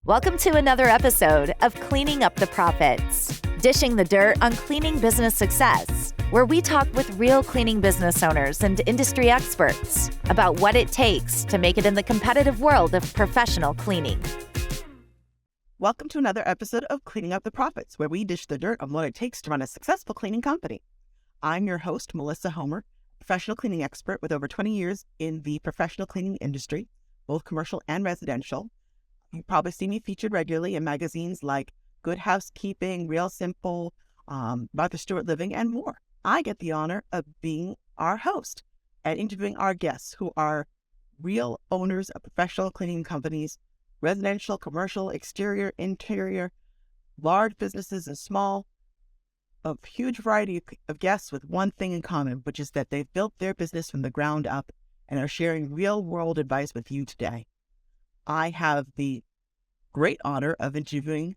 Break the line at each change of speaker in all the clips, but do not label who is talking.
Welcome to another episode of Cleaning Up the Profits, dishing the dirt on cleaning business success, where we talk with real cleaning business owners and industry experts about what it takes to make it in the competitive world of professional cleaning.
Welcome to another episode of Cleaning Up the Profits, where we dish the dirt on what it takes to run a successful cleaning company. I'm your host, Melissa Homer, professional cleaning expert with over 20 years in the professional cleaning industry, both commercial and residential. You've probably seen me featured regularly in magazines like Good Housekeeping, Real Simple, Martha Stewart Living, and more. I get the honor of being our host and interviewing our guests who are real owners of professional cleaning companies, residential, commercial, exterior, interior, large businesses and small, a huge variety of guests with one thing in common, which is that they've built their business from the ground up and are sharing real-world advice with you today. I have the great honor of interviewing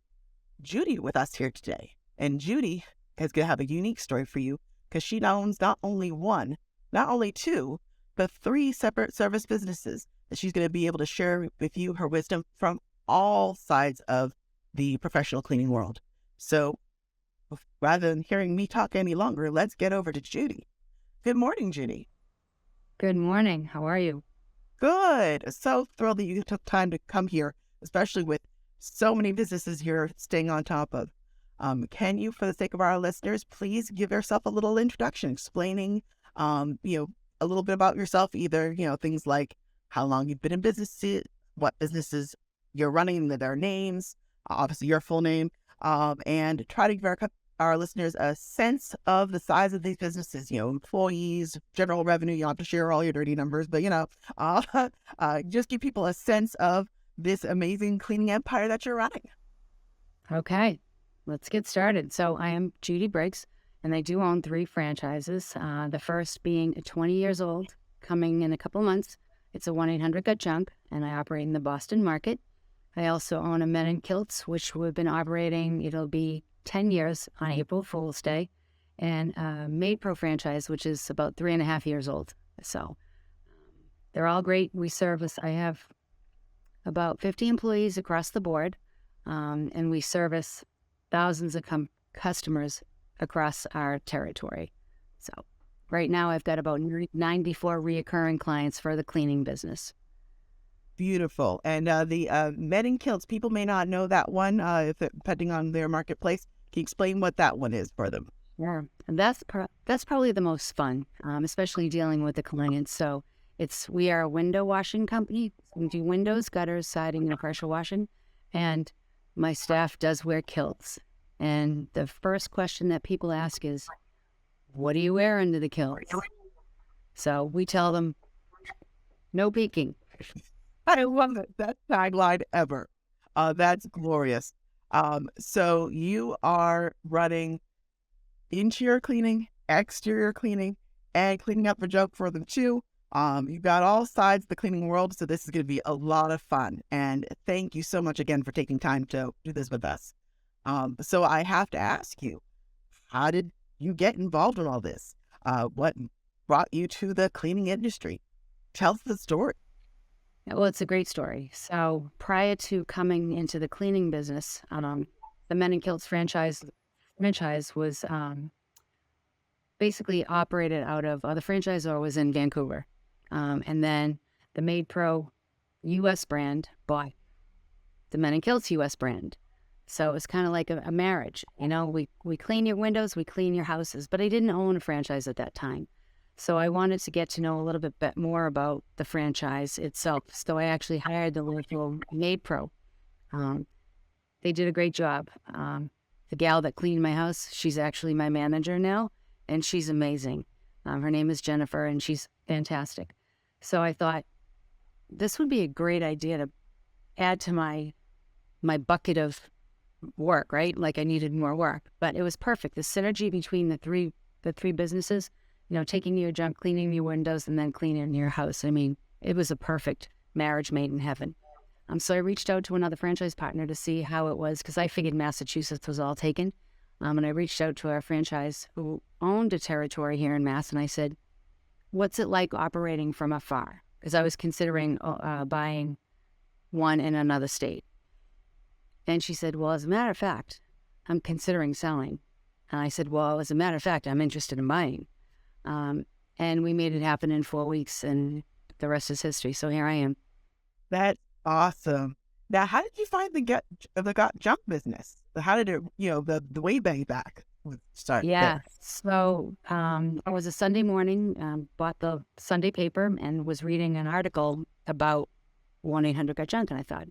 Judy with us here today. And Judy is going to have a unique story for you because she owns not only one, not only two, but three separate service businesses that she's going to be able to share with you her wisdom from all sides of the professional cleaning world. So rather than hearing me talk any longer, let's get over to Judy. Good morning, Judy.
Good morning. How are you?
Good. So thrilled that you took time to come here, especially with so many businesses here staying on top of. Can you, for the sake of our listeners, please give yourself a little introduction, explaining, a little bit about yourself, either, things like how long you've been in business, what businesses you're running, their names, obviously your full name, and try to give our listeners a sense of the size of these businesses, employees, general revenue. You don't have to share all your dirty numbers, but, just give people a sense of this amazing cleaning empire that you're running.
Okay, let's get started. So I am Judy Briggs, and I do own three franchises. The first being 20 years old, coming in a couple months. It's a 1-800-GOT-JUNK, and I operate in the Boston market. I also own a Men in Kilts, which we've been operating, it'll be 10 years on April Fool's Day, and Maid Pro franchise, which is about 3.5 years old. So they're all great. I have about 50 employees across the board, and we service thousands of customers across our territory. So right now I've got about 94 reoccurring clients for the cleaning business.
Beautiful. And the Men in Kilts, people may not know that one, depending on their marketplace. Can you explain what that one is for them?
Yeah, and that's probably the most fun, especially dealing with the clients. So we are a window washing company. We do windows, gutters, siding, and pressure washing. And my staff does wear kilts. And the first question that people ask is, what do you wear under the kilts? So we tell them, no peeking.
I love it. Best tagline ever. That's glorious. So you are running interior cleaning, exterior cleaning, and cleaning up the junk for them too. You've got all sides of the cleaning world, so this is going to be a lot of fun. And thank you so much again for taking time to do this with us. So I have to ask you, how did you get involved in all this? What brought you to the cleaning industry? Tell us the story.
Well, it's a great story. So prior to coming into the cleaning business, the Men in Kilts franchise was basically operated out of, the franchisor was in Vancouver. And then the Maid Pro U.S. brand bought the Men in Kilts U.S. brand. So it was kind of like a marriage. We clean your windows, we clean your houses. But I didn't own a franchise at that time. So I wanted to get to know a little bit more about the franchise itself. So I actually hired the local Maid Pro. They did a great job. The gal that cleaned my house, she's actually my manager now, and she's amazing. Her name is Jennifer, and she's fantastic. So I thought this would be a great idea to add to my bucket of work, right? Like I needed more work, but it was perfect. The synergy between the three businesses. Taking your junk, cleaning your windows, and then cleaning your house. I mean, it was a perfect marriage made in heaven. So I reached out to another franchise partner to see how it was, because I figured Massachusetts was all taken. And I reached out to our franchise who owned a territory here in Mass, and I said, what's it like operating from afar? Because I was considering buying one in another state. And she said, well, as a matter of fact, I'm considering selling. And I said, well, as a matter of fact, I'm interested in buying. And we made it happen in 4 weeks, and the rest is history. So here I am.
That's awesome. Now, how did you find the got junk business? How did it, the way back start?
Yeah.
There?
So it was a Sunday morning, bought the Sunday paper and was reading an article about 1-800-GOT-JUNK. And I thought,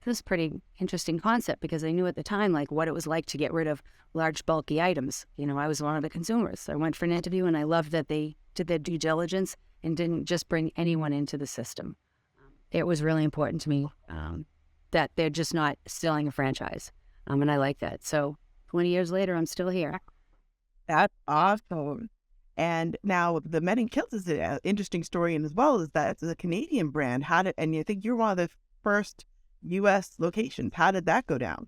this is a pretty interesting concept, because I knew at the time, like, what it was like to get rid of large, bulky items. I was one of the consumers. I went for an interview, and I loved that they did their due diligence and didn't just bring anyone into the system. It was really important to me that they're just not selling a franchise. And I like that. So 20 years later, I'm still here.
That's awesome. And now the Men in Kilts is an interesting story, and as well as that, it's a Canadian brand. And you think you're one of the first U.S. locations. How did that go down?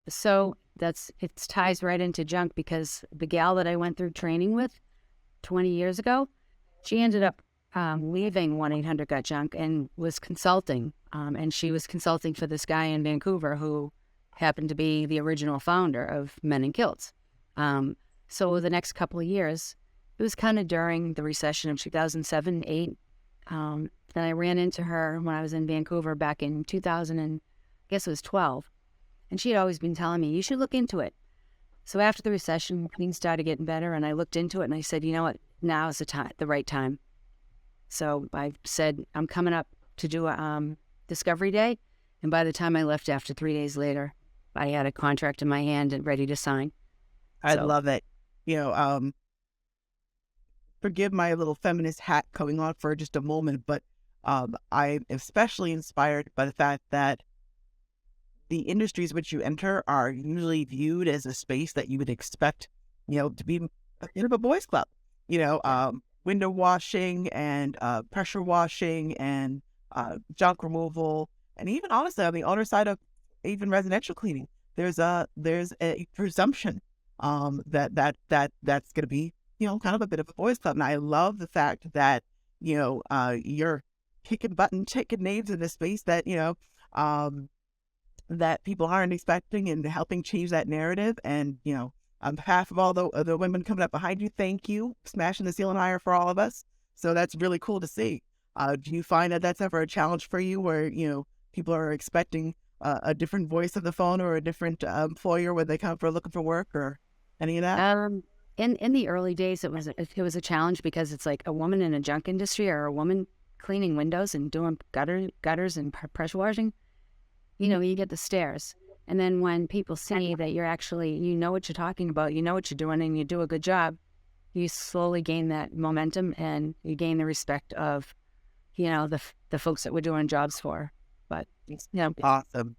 So it ties right into junk, because the gal that I went through training with 20 years ago, she ended up leaving 1-800-GOT-JUNK and was consulting. And she was consulting for this guy in Vancouver who happened to be the original founder of Men in Kilts. So the next couple of years, it was kind of during the recession of 2007-8. Then I ran into her when I was in Vancouver back in 2000, and I guess it was 12. And she had always been telling me, you should look into it. So after the recession, things started getting better, and I looked into it, and I said, you know what, now is the right time. So I said, I'm coming up to do a Discovery Day. And by the time I left after 3 days later, I had a contract in my hand and ready to sign.
I love it. Forgive my little feminist hat going on for just a moment, but I'm especially inspired by the fact that the industries which you enter are usually viewed as a space that you would expect, to be a bit of a boys' club. Window washing and pressure washing and junk removal, and even honestly on the owner side of even residential cleaning, there's a presumption that's going to be kind of a bit of a boys' club. And I love the fact that you're kicking butt, taking names in a space that that people aren't expecting, and helping change that narrative. And on behalf of all the women coming up behind you, thank you, smashing the ceiling higher for all of us. So that's really cool to see. Do you find that that's ever a challenge for you, where people are expecting a different voice of the phone, or a different employer when they come for looking for work, or any of that?
In the early days, it was a challenge, because it's like a woman in a junk industry, or a woman cleaning windows and doing gutters and pressure washing. You get the stares. And then when people see that you're actually, what you're talking about, what you're doing, and you do a good job, you slowly gain that momentum, and you gain the respect of, the folks that we're doing jobs for. But,
Awesome.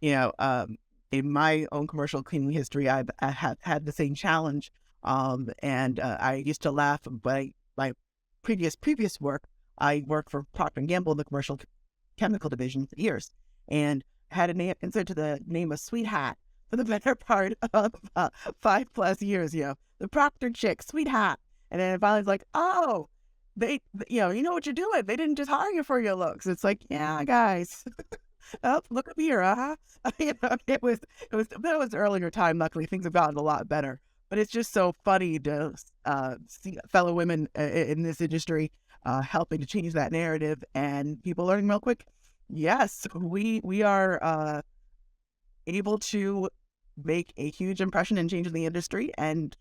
In my own commercial cleaning history, I have had the same challenge. And I used to laugh, but my previous work, I worked for Procter & Gamble in the commercial chemical division for years, and had a name insert to the name of Sweetheart for the better part of 5+ years. The Procter chick, Sweetheart. And then finally it's like, oh, they, you know what you're doing. They didn't just hire you for your looks. It's like, yeah, guys. Oh, look up here, it was earlier time. Luckily, things have gotten a lot better. But it's just so funny to see fellow women in this industry helping to change that narrative, and people learning real quick. Yes, we are able to make a huge impression and change in the industry, and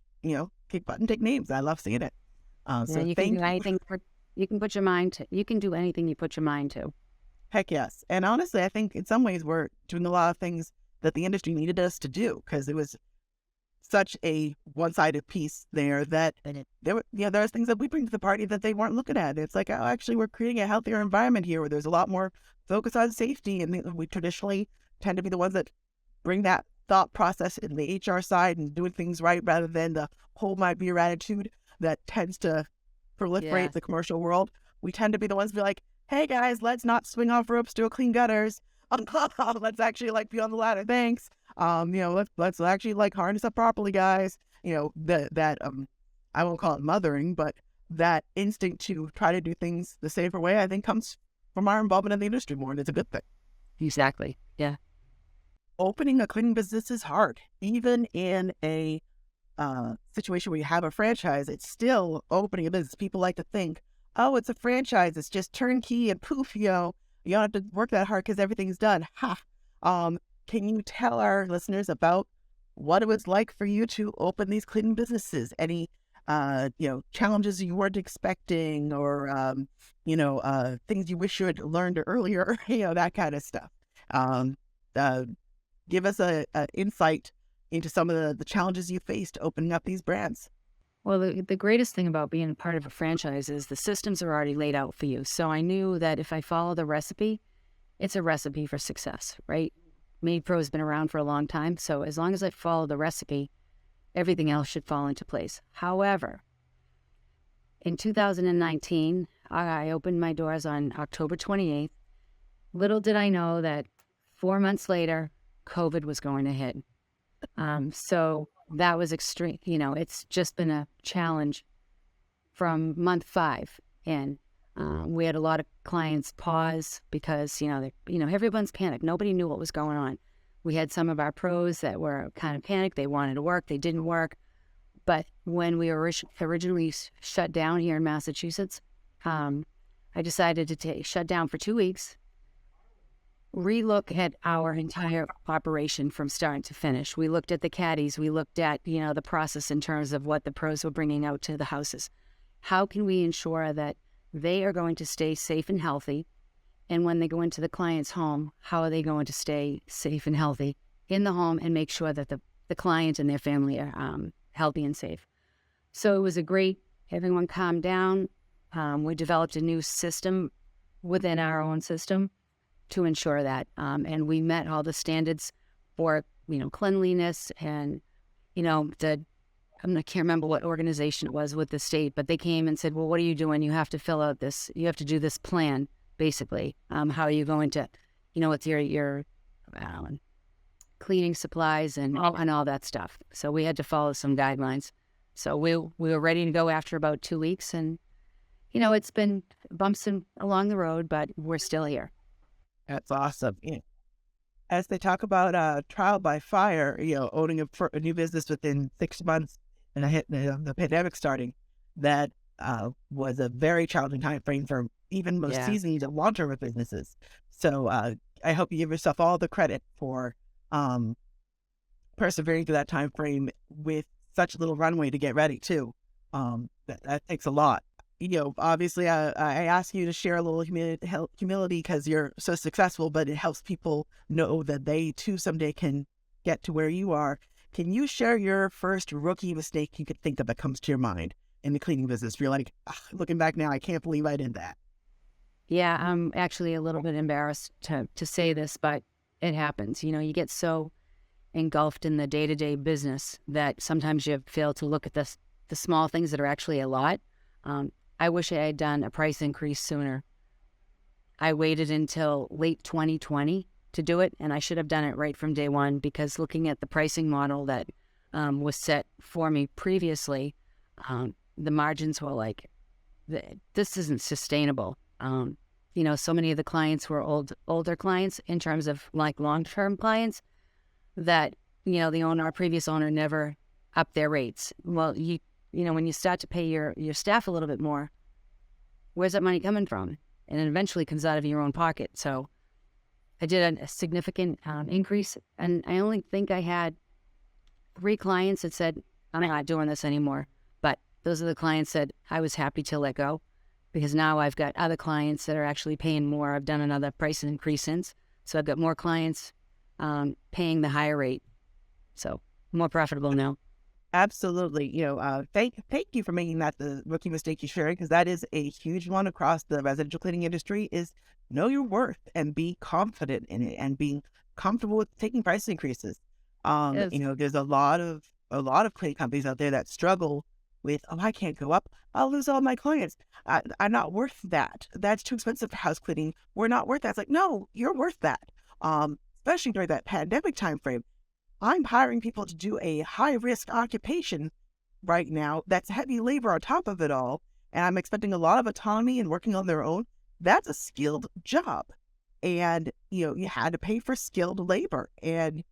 kick butt and take names. I love seeing it. So
you can do anything. You can put your mind to. You can do anything you put your mind to.
Heck yes. And honestly, I think in some ways we're doing a lot of things that the industry needed us to do, because it was such a one-sided piece there that there's things that we bring to the party that they weren't looking at. It's like, oh, actually, we're creating a healthier environment here, where there's a lot more focus on safety, and we traditionally tend to be the ones that bring that thought process in the HR side and doing things right, rather than the hold my beer attitude that tends to proliferate the commercial world. We tend to be the ones to be like, hey guys, let's not swing off ropes to clean gutters. Let's actually be on the ladder. Thanks. Let's actually harness up properly, guys. That I won't call it mothering, but that instinct to try to do things the safer way, I think, comes from our involvement in the industry more, and it's a good thing.
Exactly. Yeah.
opening a cleaning business is hard. Even in a situation where you have a franchise, it's still opening a business. People like to think, oh, it's a franchise, it's just turnkey and poof, you don't have to work that hard because everything's done. Ha! Can you tell our listeners about what it was like for you to open these cleaning businesses? Any challenges you weren't expecting, or things you wish you had learned earlier, that kind of stuff. Uh, Give us a insight into some of the challenges you faced opening up these brands.
Well, the greatest thing about being part of a franchise is the systems are already laid out for you. So I knew that if I follow the recipe, it's a recipe for success, right? MaidPro has been around for a long time. So as long as I follow the recipe, everything else should fall into place. However, in 2019, I opened my doors on October 28th. Little did I know that 4 months later, COVID was going to hit. So that was extreme. It's just been a challenge from month 5. And we had a lot of clients pause because, everyone's panicked. Nobody knew what was going on. We had some of our pros that were kind of panicked. They wanted to work. They didn't work. But when we were originally shut down here in Massachusetts, I decided to shut down for 2 weeks, relook at our entire operation from start to finish. We looked at the caddies. We looked at, the process in terms of what the pros were bringing out to the houses. How can we ensure that they are going to stay safe and healthy? And when they go into the client's home, how are they going to stay safe and healthy in the home and make sure that the client and their family are healthy and safe? So it was everyone calmed down. We developed a new system within our own system to ensure that. And we met all the standards for, cleanliness and, I can't remember what organization it was with the state, but they came and said, well, what are you doing? You have to fill out this, you have to do this plan, basically. How are you going to, with your cleaning supplies and all that stuff. So we had to follow some guidelines. So we were ready to go after about 2 weeks. And, it's been bumps along the road, but we're still here.
That's awesome. As they talk about trial by fire, owning a new business within 6 months and the pandemic starting, that was a very challenging time frame for even most seasoned and long-term businesses. So I hope you give yourself all the credit for persevering through that time frame with such little runway to get ready too. That takes a lot. Obviously, I ask you to share a little humility because you're so successful, but it helps people know that they too someday can get to where you are. Can you share your first rookie mistake you could think of that comes to your mind in the cleaning business? You're like, looking back now, I can't believe I did that.
Yeah, I'm actually a little bit embarrassed to say this, but it happens. You get so engulfed in the day-to-day business that sometimes you fail to look at the small things that are actually a lot. I wish I had done a price increase sooner. I waited until late 2020 to do it, and I should have done it right from day one, because looking at the pricing model that was set for me previously, the margins were like, this isn't sustainable. So many of the clients were older clients in terms of like long-term clients that, our previous owner never upped their rates. Well, when you start to pay your staff a little bit more, where's that money coming from? And it eventually comes out of your own pocket. So I did a significant increase, and I only think I had 3 clients that said, I'm not doing this anymore. But those are the clients that I was happy to let go, because now I've got other clients that are actually paying more. I've done another price increase since. So I've got more clients paying the higher rate. So more profitable now.
Absolutely. Thank you for making that the rookie mistake you shared, because that is a huge one across the residential cleaning industry, is know your worth and be confident in it and being comfortable with taking price increases.
Yes.
There's a lot of cleaning companies out there that struggle with, I can't go up, I'll lose all my clients. I'm not worth that. That's too expensive for house cleaning. We're not worth that. It's like, no, you're worth that. Especially during that pandemic time frame. I'm hiring people to do a high-risk occupation right now that's heavy labor on top of it all, and I'm expecting a lot of autonomy and working on their own. That's a skilled job. And, you had to pay for skilled labor. And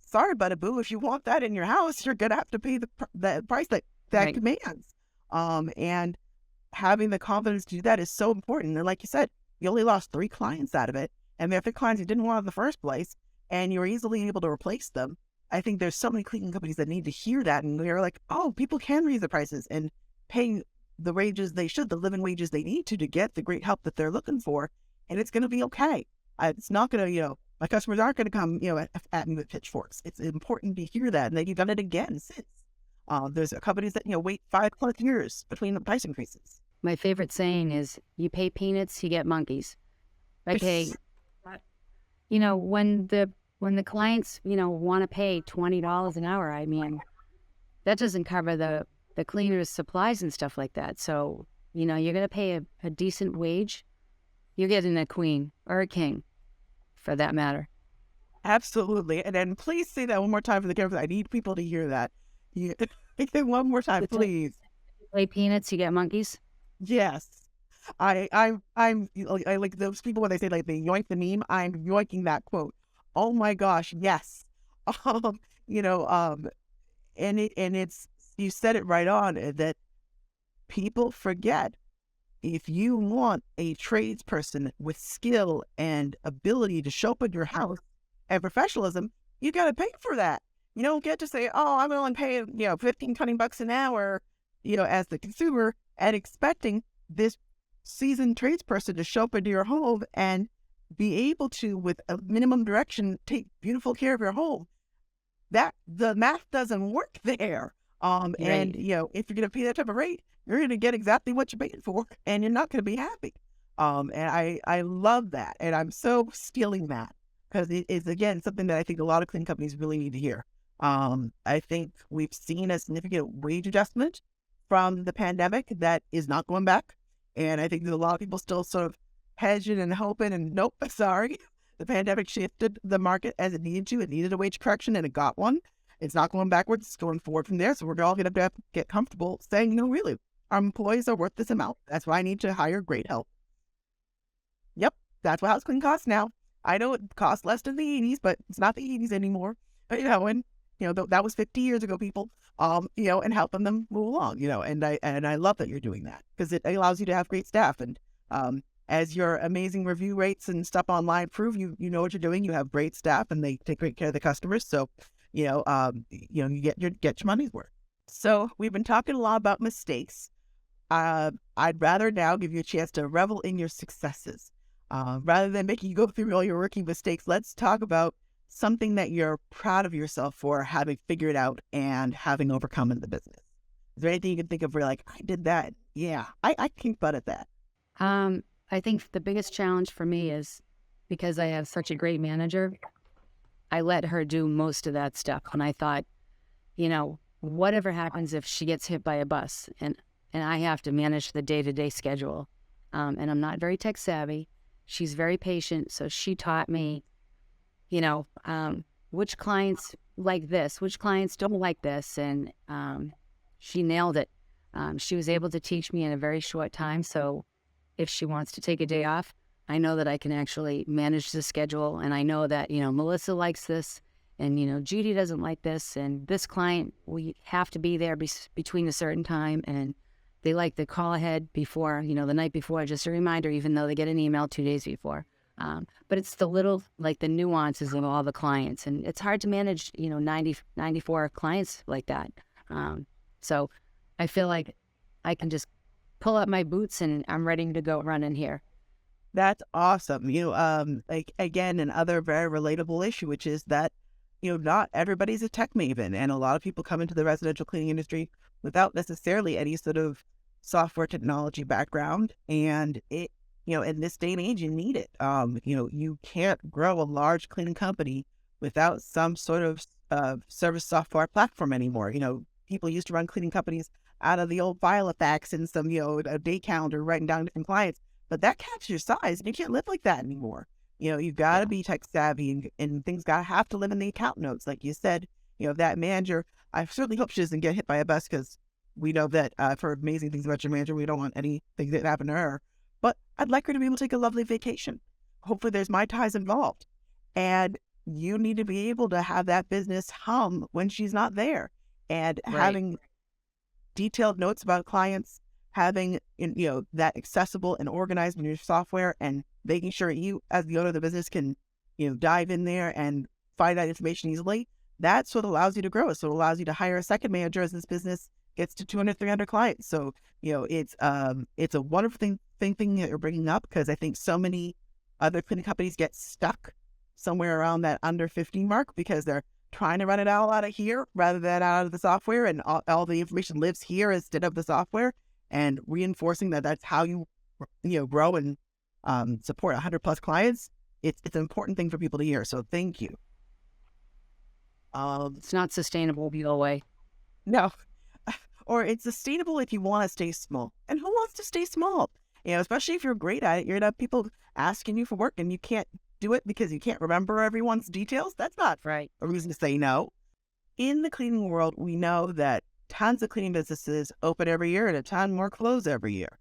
sorry, boo, if you want that in your house, you're going to have to pay the price that
Right.
commands. And having the confidence to do that is so important. And like you said, you only lost 3 clients out of it. And they're 3 clients you didn't want in the first place, and you're easily able to replace them. I think there's so many cleaning companies that need to hear that. And they're like, oh, people can raise the prices and pay the wages they should, the living wages they need to get the great help that they're looking for. And it's going to be okay. It's not going to, my customers aren't going to come, at me with pitchforks. It's important to hear that. And you've done it again since. There's companies that, wait 5+ years between the price increases.
My favorite saying is, you pay peanuts, you get monkeys. I pay, when the clients, want to pay $20 an hour, I mean, that doesn't cover the cleaner's supplies and stuff like that. So, you're going to pay a decent wage. You're getting a queen or a king, for that matter.
Absolutely. And then please say that one more time for the cameras. I need people to hear that. One more time, please.
You pay peanuts, you get monkeys.
Yes. I like those people when they say like they yoink the meme. I'm yoinking that quote. Oh my gosh, yes. And it's, you said it right on, that people forget, if you want a tradesperson with skill and ability to show up at your house and professionalism, you got to pay for that. You don't get to say, oh, I'm only paying, $15-20 an hour, as the consumer, and expecting this seasoned tradesperson to show up into your home and be able to, with a minimum direction, take beautiful care of your home. That the math doesn't work there.
Right.
And if you're going to pay that type of rate, you're going to get exactly what you paid for, and you're not going to be happy. And I love that, and I'm so stealing that, because it is, again, something that I think a lot of cleaning companies really need to hear. I think we've seen a significant wage adjustment from the pandemic that is not going back. And I think that a lot of people still sort of hedging and hoping, and nope, sorry. The pandemic shifted the market as it needed to. It needed a wage correction, and it got one. It's not going backwards. It's going forward from there. So we're all going to have to get comfortable saying, no, really, our employees are worth this amount. That's why I need to hire great help. Yep, that's what house cleaning costs now. I know it costs less than the 80s, but it's not the 80s anymore. But, that was 50 years ago, people, and helping them move along, and I love that you're doing that, because it allows you to have great staff. And as your amazing review rates and stuff online prove, you know what you're doing. You have great staff, and they take great care of the customers. So, you get your money's worth. So we've been talking a lot about mistakes. I'd rather now give you a chance to revel in your successes. Rather than making you go through all your rookie mistakes, let's talk about something that you're proud of yourself for having figured out and having overcome in the business. Is there anything you can think of where you're like, I did that? Yeah, I kicked butt at that.
I think the biggest challenge for me is, because I have such a great manager, I let her do most of that stuff. And I thought, whatever happens if she gets hit by a bus, and I have to manage the day-to-day schedule. And I'm not very tech savvy. She's very patient. So she taught me, which clients like this, which clients don't like this. And she nailed it. She was able to teach me in a very short time. So if she wants to take a day off, I know that I can actually manage the schedule. And I know that, Melissa likes this, and, Judy doesn't like this. And this client, we have to be there between a certain time. And they like the call ahead before, the night before, just a reminder, even though they get an email 2 days before. But it's the little, like the nuances of all the clients. And it's hard to manage, 94 clients like that. So I feel like I can just pull up my boots and I'm ready to go running here.
That's awesome. Like, again, another very relatable issue, which is that, not everybody's a tech maven. And a lot of people come into the residential cleaning industry without necessarily any sort of software technology background. And it, in this day and age, you need it. You can't grow a large cleaning company without some sort of service software platform anymore. People used to run cleaning companies out of the old Filofax and some, a day calendar writing down different clients. But that caps your size, and you can't live like that anymore. You've got to be tech savvy, and things got to have to live in the account notes. Like you said, that manager, I certainly hope she doesn't get hit by a bus, because we know that for amazing things about your manager, we don't want anything that happen to her. But I'd like her to be able to take a lovely vacation. hopefully there's Mai Tais involved. And you need to be able to have that business hum when she's not there. And having detailed notes about clients, having that accessible and organized in your software, and making sure you, as the owner of the business, can dive in there and find that information easily. That's what allows you to grow. So it allows you to hire a second manager as this business gets to 200, 300 clients. So it's a wonderful thing that you're bringing up, because I think so many other cleaning companies get stuck somewhere around that under 50 mark because they're trying to run it all out of here rather than out of the software, and all the information lives here instead of the software, and reinforcing that that's how you grow and support 100 plus clients. It's an important thing for people to hear. So thank you.
It's not sustainable the whole way.
No, or it's sustainable if you want to stay small. And who wants to stay small? Especially if you're great at it, you're gonna have people asking you for work and you can't do it because you can't remember everyone's details. That's not
right.
A reason to say no. In the cleaning world, we know that tons of cleaning businesses open every year and a ton more close every year.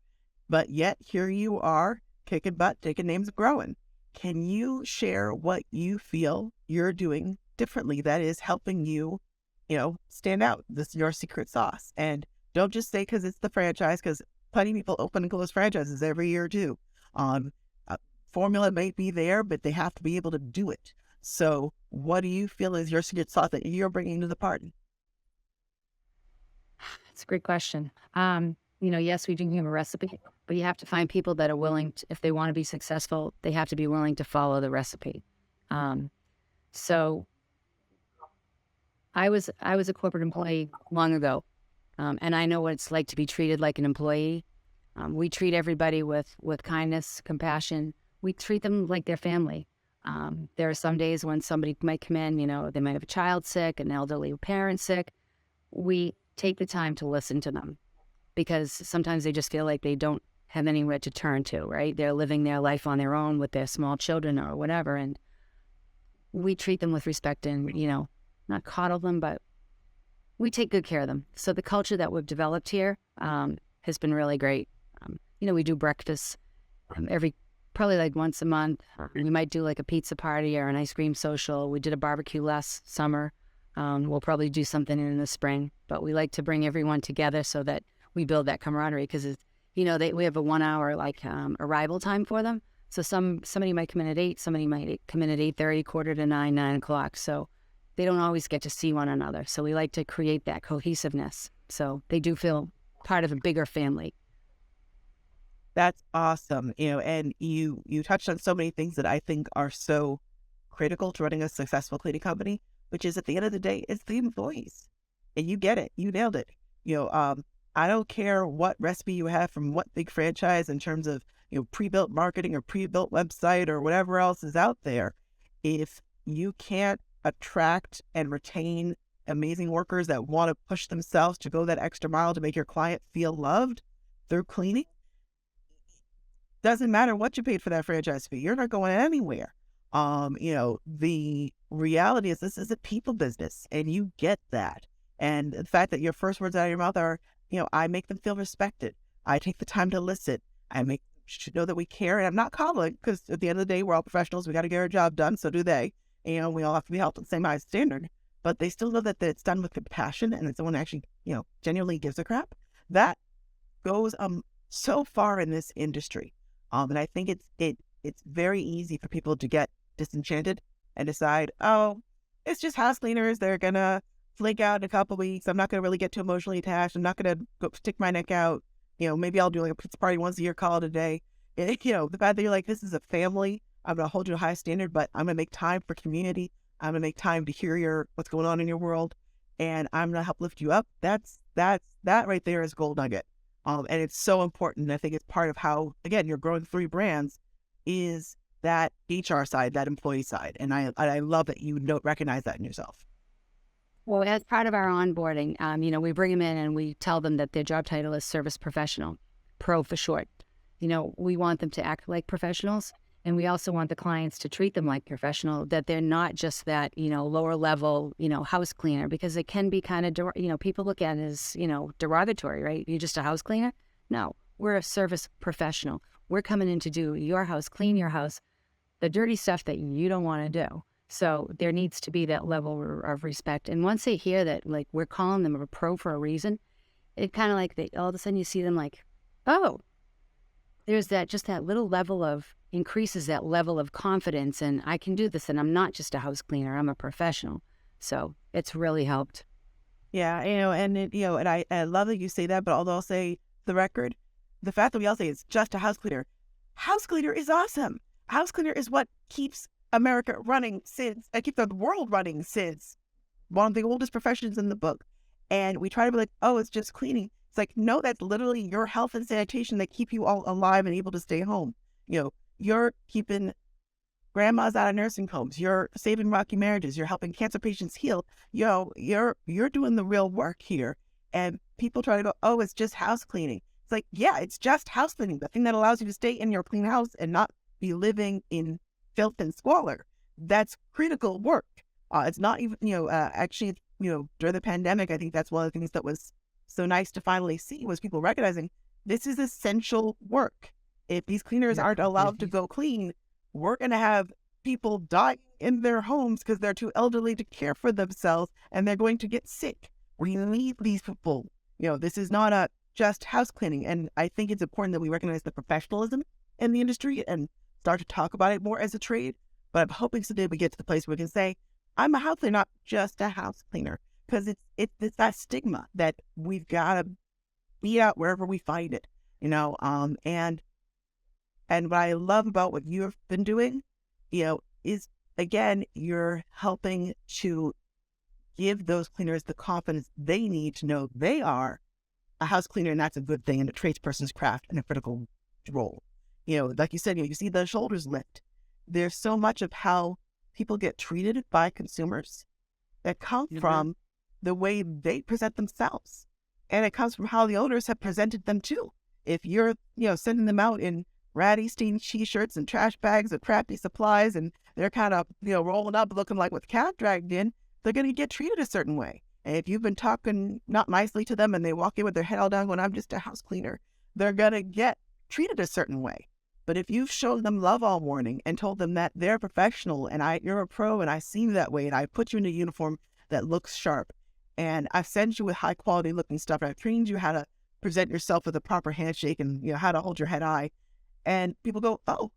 But yet here you are, kicking butt, taking names, growing. Can you share what you feel you're doing differently that is helping you, stand out? This is your secret sauce. And don't just say because it's the franchise, because plenty of people open and close franchises every year too. Formula may be there, but they have to be able to do it. So what do you feel is your secret sauce that you're bringing to the party?
It's a great question. Yes, we do have a recipe, but you have to find people that are willing to, if they want to be successful, they have to be willing to follow the recipe. So I was a corporate employee long ago, and I know what it's like to be treated like an employee. We treat everybody with kindness, compassion. We treat them like their family. There are some days when somebody might come in, they might have a child sick, an elderly parent sick. We take the time to listen to them, because sometimes they just feel like they don't have anywhere to turn to, right? They're living their life on their own with their small children or whatever. And we treat them with respect and, not coddle them, but we take good care of them. So the culture that we've developed here has been really great. We do breakfast probably like once a month. We might do like a pizza party or an ice cream social. We did a barbecue last summer. We'll probably do something in the spring, but we like to bring everyone together so that we build that camaraderie, because we have a 1 hour arrival time for them. So somebody might come in at 8, somebody might come in at 8:30, 8:45, 9 o'clock. So they don't always get to see one another. So we like to create that cohesiveness, so they do feel part of a bigger family.
That's awesome. And you touched on so many things that I think are so critical to running a successful cleaning company, which is at the end of the day, it's the employees. And you get it. You nailed it. I don't care what recipe you have from what big franchise in terms of, pre-built marketing or pre-built website or whatever else is out there. If you can't attract and retain amazing workers that want to push themselves to go that extra mile to make your client feel loved through cleaning, doesn't matter what you paid for that franchise fee. You're not going anywhere. The reality is this is a people business, and you get that. And the fact that your first words out of your mouth are, I make them feel respected. I take the time to listen. Should know that we care. And I'm not coddling, because at the end of the day, we're all professionals. We got to get our job done. So do they. We all have to be held to the same high standard. But they still know that it's done with compassion, and that someone actually, genuinely gives a crap. That goes so far in this industry. And I think it's very easy for people to get disenchanted and decide, oh, it's just house cleaners. They're going to flake out in a couple of weeks. I'm not going to really get too emotionally attached. I'm not going to go stick my neck out. Maybe I'll do like a pizza party once a year, call it a day. The fact that you're like, this is a family. I'm going to hold you to a high standard, but I'm going to make time for community. I'm going to make time to hear what's going on in your world. And I'm going to help lift you up. That right there is gold nugget. And it's so important. I think it's part of how, again, you're growing 3 brands, is that HR side, that employee side. And I love that you recognize that in yourself.
Well, as part of our onboarding, we bring them in and we tell them that their job title is service professional, pro for short. We want them to act like professionals, and we also want the clients to treat them like professional, that they're not just that, lower level, house cleaner, because it can be kind of, people look at it as, derogatory, right? You're just a house cleaner. No, we're a service professional. We're coming in to do your house, clean your house the dirty stuff that you don't want to do. So there needs to be that level of respect. And once they hear that, like, we're calling them a pro for a reason, it kind of like all of a sudden you see them like, oh, there's just that little level of increases that level of confidence, and I can do this, and I'm not just a house cleaner, I'm a professional. So it's really helped.
Yeah, and I love that you say that, but although I'll say the record, the fact that we all say it's just a house cleaner is awesome. House cleaner is what keeps America running keep the world running since one of the oldest professions in the book. And we try to be like, oh, it's just cleaning. It's like, no, that's literally your health and sanitation that keep you all alive and able to stay home. You're keeping grandmas out of nursing homes. You're saving rocky marriages. You're helping cancer patients heal. You're doing the real work here. And people try to go, oh, it's just house cleaning. It's like, yeah, it's just house cleaning. The thing that allows you to stay in your clean house and not be living in filth and squalor. That's critical work. It's not even, actually, during the pandemic, I think that's one of the things that was so nice to finally see was people recognizing this is essential work. If these cleaners aren't allowed to go clean, we're going to have people die in their homes because they're too elderly to care for themselves and they're going to get sick. We need these people. This is not just house cleaning. And I think it's important that we recognize the professionalism in the industry and start to talk about it more as a trade. But I'm hoping someday we get to the place where we can say, I'm a house cleaner, not just a house cleaner. Because it's that stigma that we've got to beat out wherever we find it, and what I love about what you have been doing, is, again, you're helping to give those cleaners the confidence they need to know they are a house cleaner, and that's a good thing, and a tradesperson's craft and a critical role. Like you said, you see the shoulders lift. There's so much of how people get treated by consumers that come from the way they present themselves. And it comes from how the owners have presented them too. If you're, sending them out in ratty, stained t-shirts and trash bags of crappy supplies, and they're kind of, rolling up looking like with cat dragged in, they're going to get treated a certain way. And if you've been talking not nicely to them and they walk in with their head all down going, I'm just a house cleaner, they're going to get treated a certain way. But if you've shown them love all morning and told them that they're a professional and you're a pro and I see you that way and I put you in a uniform that looks sharp, and I've sent you with high quality looking stuff. I've trained you how to present yourself with a proper handshake and how to hold your head high. And people go, oh,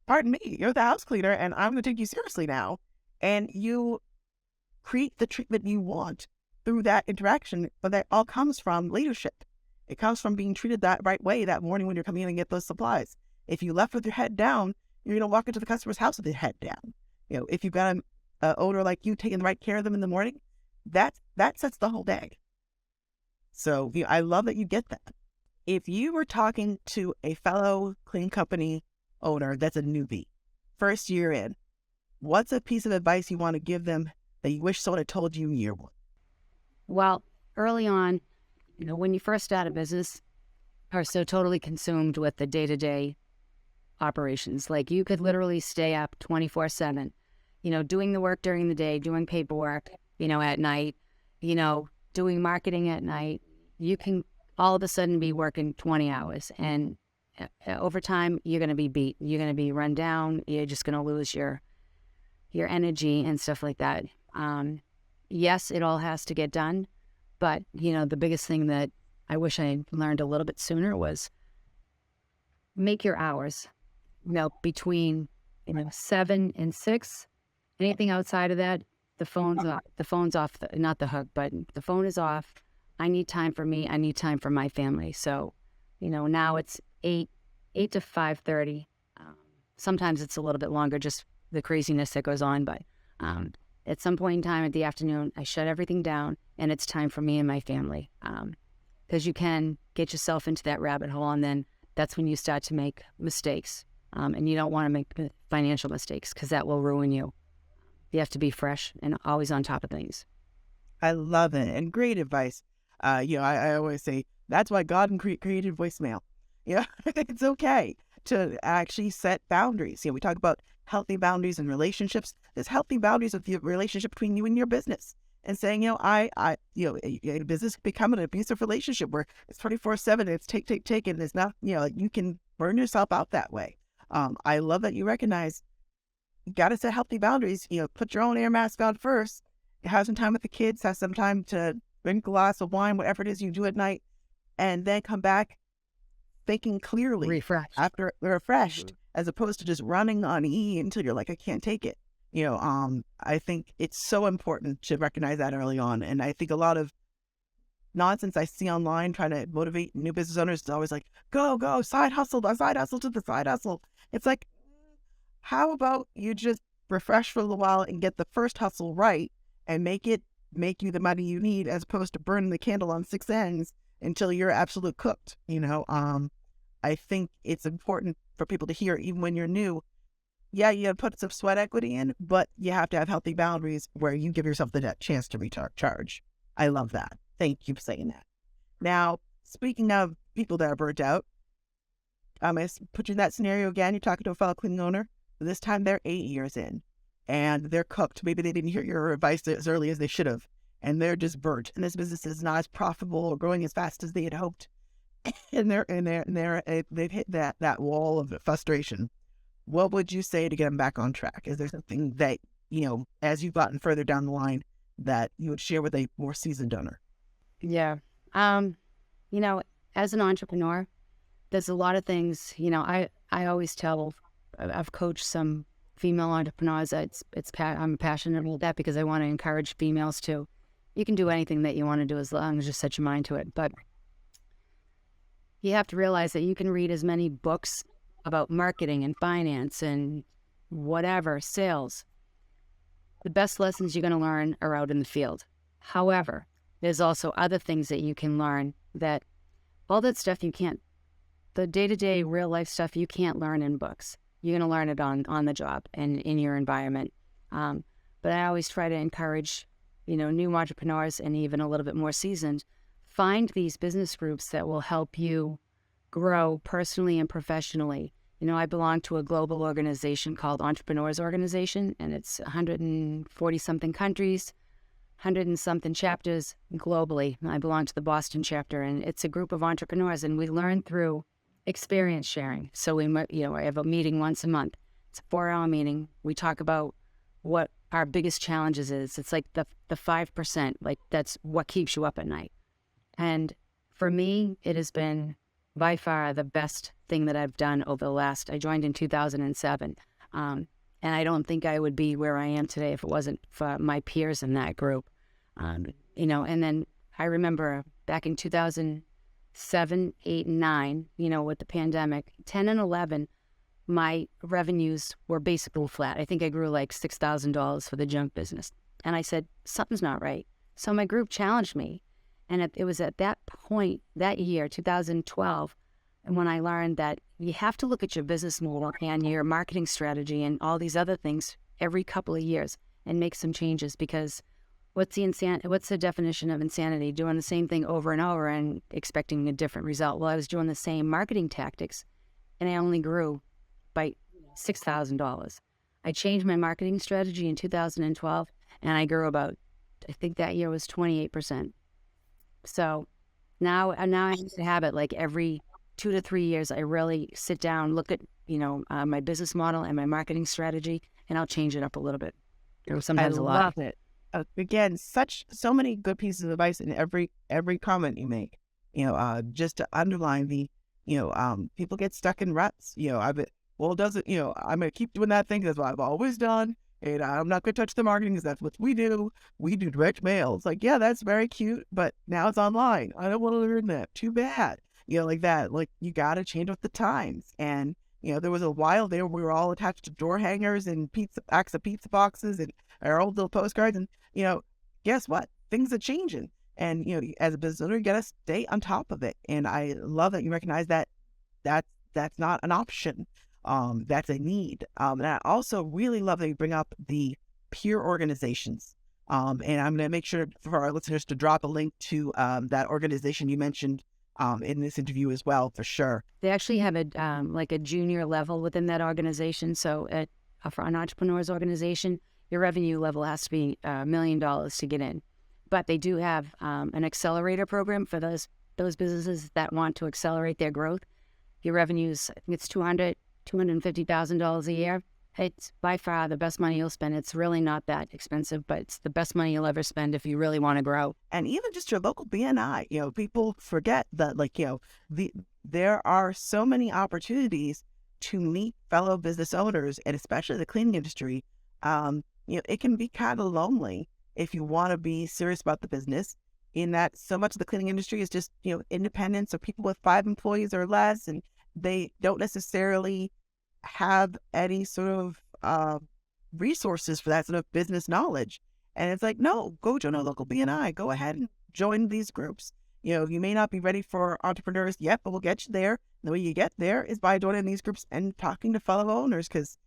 pardon me, you're the house cleaner and I'm going to take you seriously now. And you create the treatment you want through that interaction, but that all comes from leadership. It comes from being treated that right way that morning when you're coming in and get those supplies. If you left with your head down, you're going to walk into the customer's house with your head down. If you've got an owner like you taking the right care of them in the morning, that sets the whole day. So I love that you get that. If you were talking to a fellow cleaning company owner that's a newbie, first year in, what's a piece of advice you want to give them that you wish someone had told you year one?
Well, early on, when you first start a business, are so totally consumed with the day-to-day operations. Like you could literally stay up 24/7, doing the work during the day, doing paperwork, at night, doing marketing at night. You can all of a sudden be working 20 hours and over time you're going to be beat. You're going to be run down. You're just going to lose your energy and stuff like that. Yes, it all has to get done. But, the biggest thing that I wish I learned a little bit sooner was make your hours, between, 7 and 6. Anything outside of that, the phone's off, not the hook, but the phone is off. I need time for me. I need time for my family. So, now it's 8 to 5:30. Sometimes it's a little bit longer, just the craziness that goes on. But at some point in time at the afternoon, I shut everything down and it's time for me and my family. Because you can get yourself into that rabbit hole, and then that's when you start to make mistakes. And you don't want to make financial mistakes because that will ruin you. You have to be fresh and always on top of things.
I love it. And great advice. I always say that's why God created voicemail. It's okay to actually set boundaries. We talk about healthy boundaries in relationships. There's healthy boundaries with the relationship between you and your business. And saying, a business can become an abusive relationship where it's 24/7, it's take, and it's not, you can burn yourself out that way. I love that you recognize you got to set healthy boundaries. Put your own air mask on first. Have some time with the kids. Have some time to drink a glass of wine, whatever it is you do at night, and then come back thinking clearly, refreshed, as opposed to just running on E until you're like, I can't take it. I think it's so important to recognize that early on. And I think a lot of nonsense I see online trying to motivate new business owners is always like, go, side hustle to the side hustle. It's like, how about you just refresh for a little while and get the first hustle right and make you the money you need, as opposed to burning the candle on six ends until you're absolute cooked. I think it's important for people to hear, even when you're new. Yeah, you have to put some sweat equity in, but you have to have healthy boundaries where you give yourself the chance to recharge. I love that. Thank you for saying that. Now, speaking of people that are burnt out, I'm going to put you in that scenario again. You're talking to a fellow cleaning owner. This time they're 8 years in and they're cooked. Maybe they didn't hear your advice as early as they should have, and they're just burnt. And this business is not as profitable or growing as fast as they had hoped. And they've hit that wall of frustration. What would you say to get them back on track? Is there something that, as you've gotten further down the line, that you would share with a more seasoned owner?
Yeah. As an entrepreneur, there's a lot of things, I always tell, I've coached some female entrepreneurs. I'm passionate about that because I want to encourage females too. You can do anything that you want to do as long as you set your mind to it. But you have to realize that you can read as many books about marketing and finance and whatever, sales. The best lessons you're going to learn are out in the field. However, there's also other things that you can learn, that all that stuff the day-to-day real life stuff you can't learn in books. You're going to learn it on the job and in your environment. But I always try to encourage, new entrepreneurs and even a little bit more seasoned, find these business groups that will help you grow personally and professionally. I belong to a global organization called Entrepreneurs Organization, and it's 140-something countries, 100 and something chapters globally. I belong to the Boston chapter, and it's a group of entrepreneurs, and we learn through experience sharing. So I have a meeting once a month. It's a 4-hour meeting. We talk about what our biggest challenges is. It's like the 5%, like that's what keeps you up at night. And for me, it has been by far the best thing that I've done over I joined in 2007. And I don't think I would be where I am today if it wasn't for my peers in that group. And then I remember back in 2007, 8, and 9, with the pandemic, 10 and 11, my revenues were basically flat. I think I grew like $6,000 for the junk business. And I said, something's not right. So my group challenged me. And it was at that point, that year, 2012, and when I learned that you have to look at your business model and your marketing strategy and all these other things every couple of years and make some changes, because what's the definition of insanity? Doing the same thing over and over and expecting a different result. Well, I was doing the same marketing tactics, and I only grew by $6,000. I changed my marketing strategy in 2012, and I grew about, I think that year was 28%. So now I have to have it like every 2 to 3 years. I really sit down, look at my business model and my marketing strategy, and I'll change it up a little bit. Or sometimes a lot.
I love it. Again, so many good pieces of advice in every comment you make. Just to underline the, people get stuck in ruts. I'm gonna keep doing that thing. That's what I've always done. And I'm not going to touch the marketing because that's what we do. We do direct mail. It's like, yeah, that's very cute, but now it's online. I don't want to learn that. Too bad. Like that. Like, you got to change with the times. And, there was a while there we were all attached to door hangers and packs of pizza boxes and our old little postcards. And, guess what? Things are changing. And, as a business owner, you got to stay on top of it. And I love that you recognize that that's not an option. That's a need. And I also really love that you bring up the peer organizations. And I'm going to make sure for our listeners to drop a link to that organization you mentioned in this interview as well, for sure.
They actually have a junior level within that organization. So for an entrepreneur's organization, your revenue level has to be $1 million to get in. But they do have an accelerator program for those businesses that want to accelerate their growth. Your revenues, I think it's $200 $250,000 a year, it's by far the best money you'll spend. It's really not that expensive, but it's the best money you'll ever spend if you really want to grow.
And even just your local BNI, people forget that, there are so many opportunities to meet fellow business owners, and especially the cleaning industry. It can be kind of lonely if you want to be serious about the business, in that so much of the cleaning industry is just, independent. So people with 5 employees or less, and they don't necessarily have any sort of resources for that sort of business knowledge. And it's like, no, go join a local BNI. Go ahead and join these groups. You may not be ready for entrepreneurs yet, but we'll get you there. The way you get there is by joining these groups and talking to fellow owners, because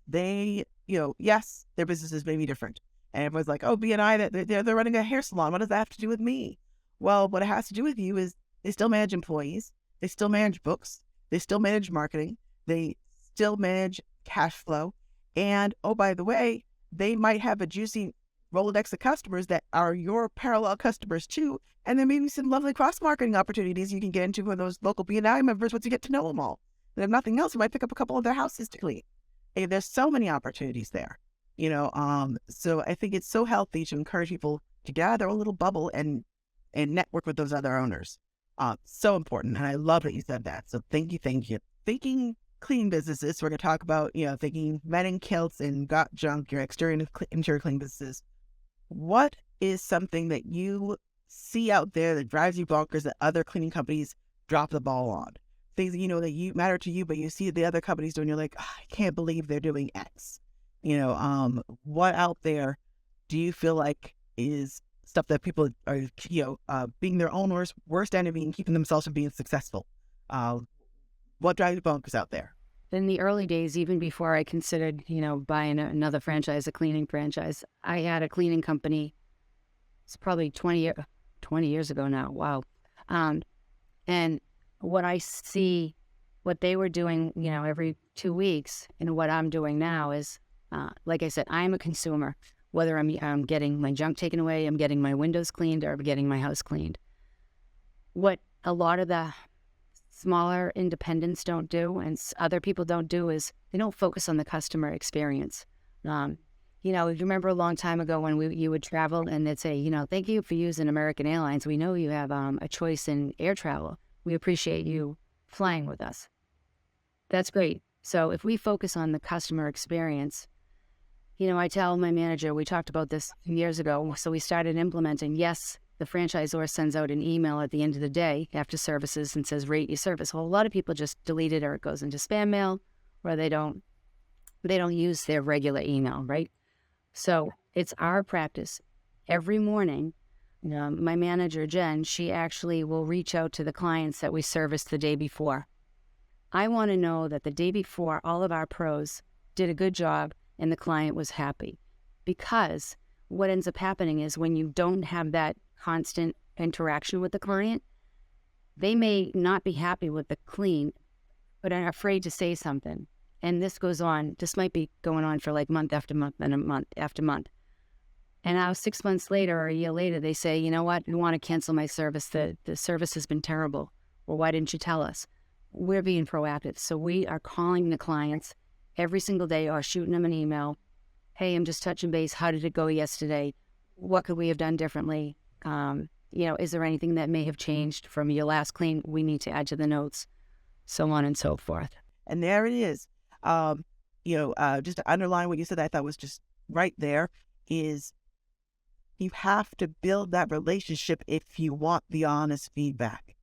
they, yes, their businesses may be different. And everyone's like, oh, BNI, they're running a hair salon. What does that have to do with me? Well, what it has to do with you is they still manage employees. They still manage books. They still manage marketing. They still manage cash flow. And, oh, by the way, they might have a juicy Rolodex of customers that are your parallel customers too. And there may be some lovely cross-marketing opportunities you can get into with those local BNI members once you get to know them all. And if nothing else, you might pick up a couple of their houses to clean. And there's so many opportunities there, So I think it's so healthy to encourage people to get out of their own little bubble and network with those other owners. So important. And I love that you said that. So thank you. Thinking cleaning businesses, we're going to talk about, thinking men in kilts and got junk, your exterior and interior cleaning businesses. What is something that you see out there that drives you bonkers that other cleaning companies drop the ball on? Things that that matter to you, but you see the other companies doing, you're like, oh, I can't believe they're doing X. What out there do you feel like is stuff that people are, being their own worst enemy and keeping themselves from being successful? What drives you bonkers out there?
In the early days, even before I considered, buying another franchise, a cleaning franchise, I had a cleaning company. It's probably 20 years ago now. Wow. And what I see, what they were doing, every 2 weeks, and what I'm doing now is, like I said, I'm a consumer. Whether I'm getting my junk taken away, I'm getting my windows cleaned, or I'm getting my house cleaned. What a lot of the smaller independents don't do, and other people don't do, is they don't focus on the customer experience. If you remember a long time ago when you would travel and they'd say, thank you for using American Airlines. We know you have a choice in air travel. We appreciate you flying with us. That's great. So if we focus on the customer experience, I tell my manager, we talked about this years ago, so we started implementing, yes, the franchisor sends out an email at the end of the day after services and says, rate your service. Well, a lot of people just delete it, or it goes into spam mail, or they don't use their regular email, right? So it's our practice every morning. My manager, Jen, she actually will reach out to the clients that we serviced the day before. I want to know that the day before, all of our pros did a good job and the client was happy. Because what ends up happening is when you don't have that constant interaction with the client, they may not be happy with the clean, but are afraid to say something. And this might be going on for like month after month and a month after month. And now 6 months later or a year later, they say, you know what, we want to cancel my service. The service has been terrible. Well, why didn't you tell us? We're being proactive. So we are calling the clients every single day or shooting them an email. Hey, I'm just touching base. How did it go yesterday? What could we have done differently? Is there anything that may have changed from your last clean we need to add to the notes? So on and so forth.
And there it is. Just to underline what you said, I thought was just right there, is you have to build that relationship if you want the honest feedback.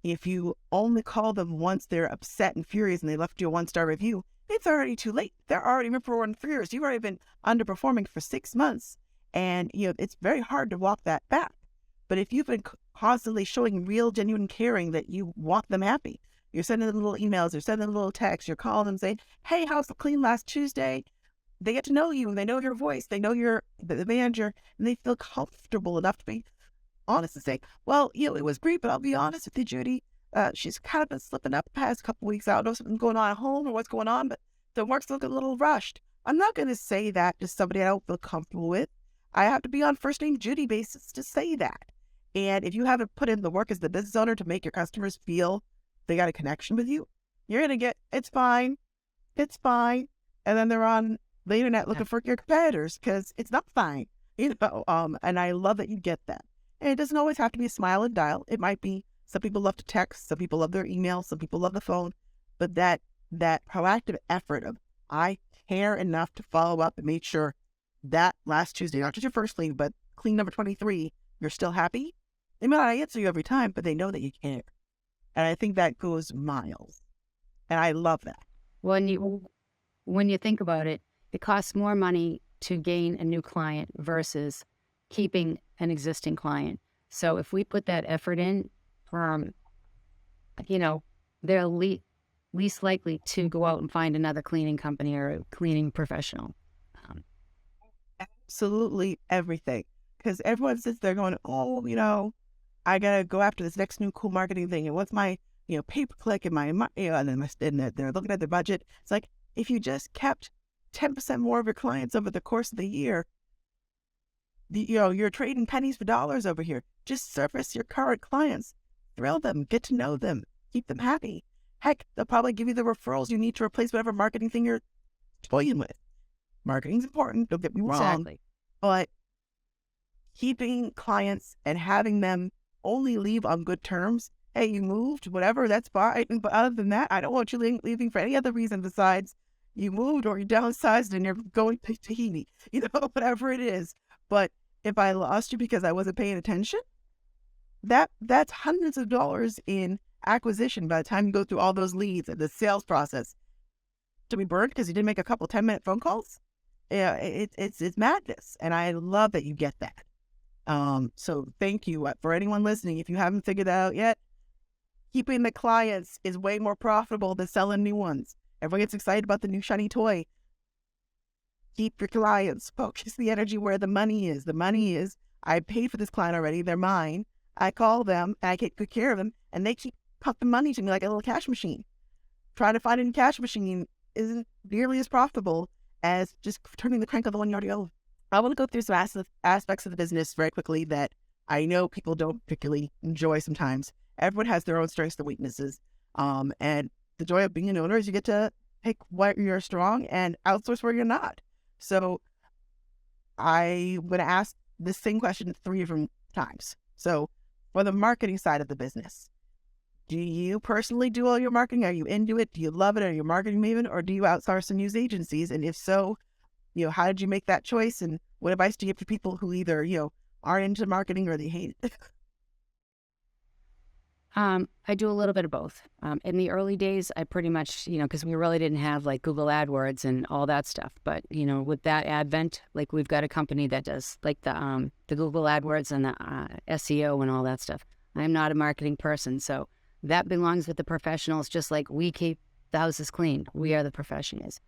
If you only call them once they're upset and furious and they left you a 1-star review, it's already too late. They're already reporting furious. You've already been underperforming for 6 months, and it's very hard to walk that back. But if you've been constantly showing real, genuine caring that you want them happy, you're sending them little emails, you're sending them little texts, you're calling them saying, hey, how's the clean last Tuesday? They get to know you, and they know your voice, they know you're the manager, and they feel comfortable enough to be honest and say, well, it was great, but I'll be honest with you, Judy. She's kind of been slipping up the past couple weeks. I don't know if something's going on at home or what's going on, but the work's looking a little rushed. I'm not going to say that to somebody I don't feel comfortable with. I have to be on first name Judy basis to say that. And if you haven't put in the work as the business owner to make your customers feel they got a connection with you, you're going to get, it's fine. It's fine. And then they're on the internet looking for your competitors because it's not fine. And I love that you get that. And it doesn't always have to be a smile and dial. It might be, some people love to text, some people love their email, some people love the phone, but that proactive effort of, I care enough to follow up and make sure that last Tuesday, not just your first clean, but clean number 23, you're still happy. They may not answer you every time, but they know that you care. And I think that goes miles. And I love that.
When you think about it, it costs more money to gain a new client versus keeping an existing client. So if we put that effort in, they're least likely to go out and find another cleaning company or a cleaning professional.
Absolutely everything. Because everyone sits there going, oh, I got to go after this next new cool marketing thing. And what's my, pay-per-click and and then they're looking at their budget. It's like, if you just kept 10% more of your clients over the course of the year, you're trading pennies for dollars over here. Just service your current clients, thrill them, get to know them, keep them happy. Heck, they'll probably give you the referrals you need to replace whatever marketing thing you're toying with. Marketing's important, don't get me wrong.
Exactly.
But keeping clients and having them only leave on good terms, hey, you moved, whatever, that's fine. But other than that, I don't want you leaving for any other reason besides you moved or you downsized and you're going to Tahiti, whatever it is. But if I lost you because I wasn't paying attention, that's hundreds of dollars in acquisition by the time you go through all those leads and the sales process to be burned because you didn't make a couple 10-minute phone calls. Yeah, it's madness. And I love that you get that. So thank you for anyone listening. If you haven't figured that out yet, keeping the clients is way more profitable than selling new ones. Everyone gets excited about the new shiny toy. Keep your clients. Focus the energy where the money is. The money is, I paid for this client already. They're mine. I call them. I take good care of them. And they keep pumping money to me like a little cash machine. Trying to find a new cash machine isn't nearly as profitable as just turning the crank on the one you already own. I want to go through some aspects of the business very quickly that I know people don't particularly enjoy sometimes. Everyone has their own strengths and weaknesses. And the joy of being an owner is you get to pick where you're strong and outsource where you're not. So I'm going to ask this same question 3 different times. So for the marketing side of the business, do you personally do all your marketing? Are you into it? Do you love it? Are you a marketing maven? Or do you outsource and use agencies? And if so, how did you make that choice? And what advice do you give to people who either, are into marketing or they hate it?
I do a little bit of both. In the early days, I pretty much, because we really didn't have like Google AdWords and all that stuff. But, with that advent, like we've got a company that does like the Google AdWords and the SEO and all that stuff. I'm not a marketing person, so that belongs with the professionals, just like we keep the houses clean. We are the professionals.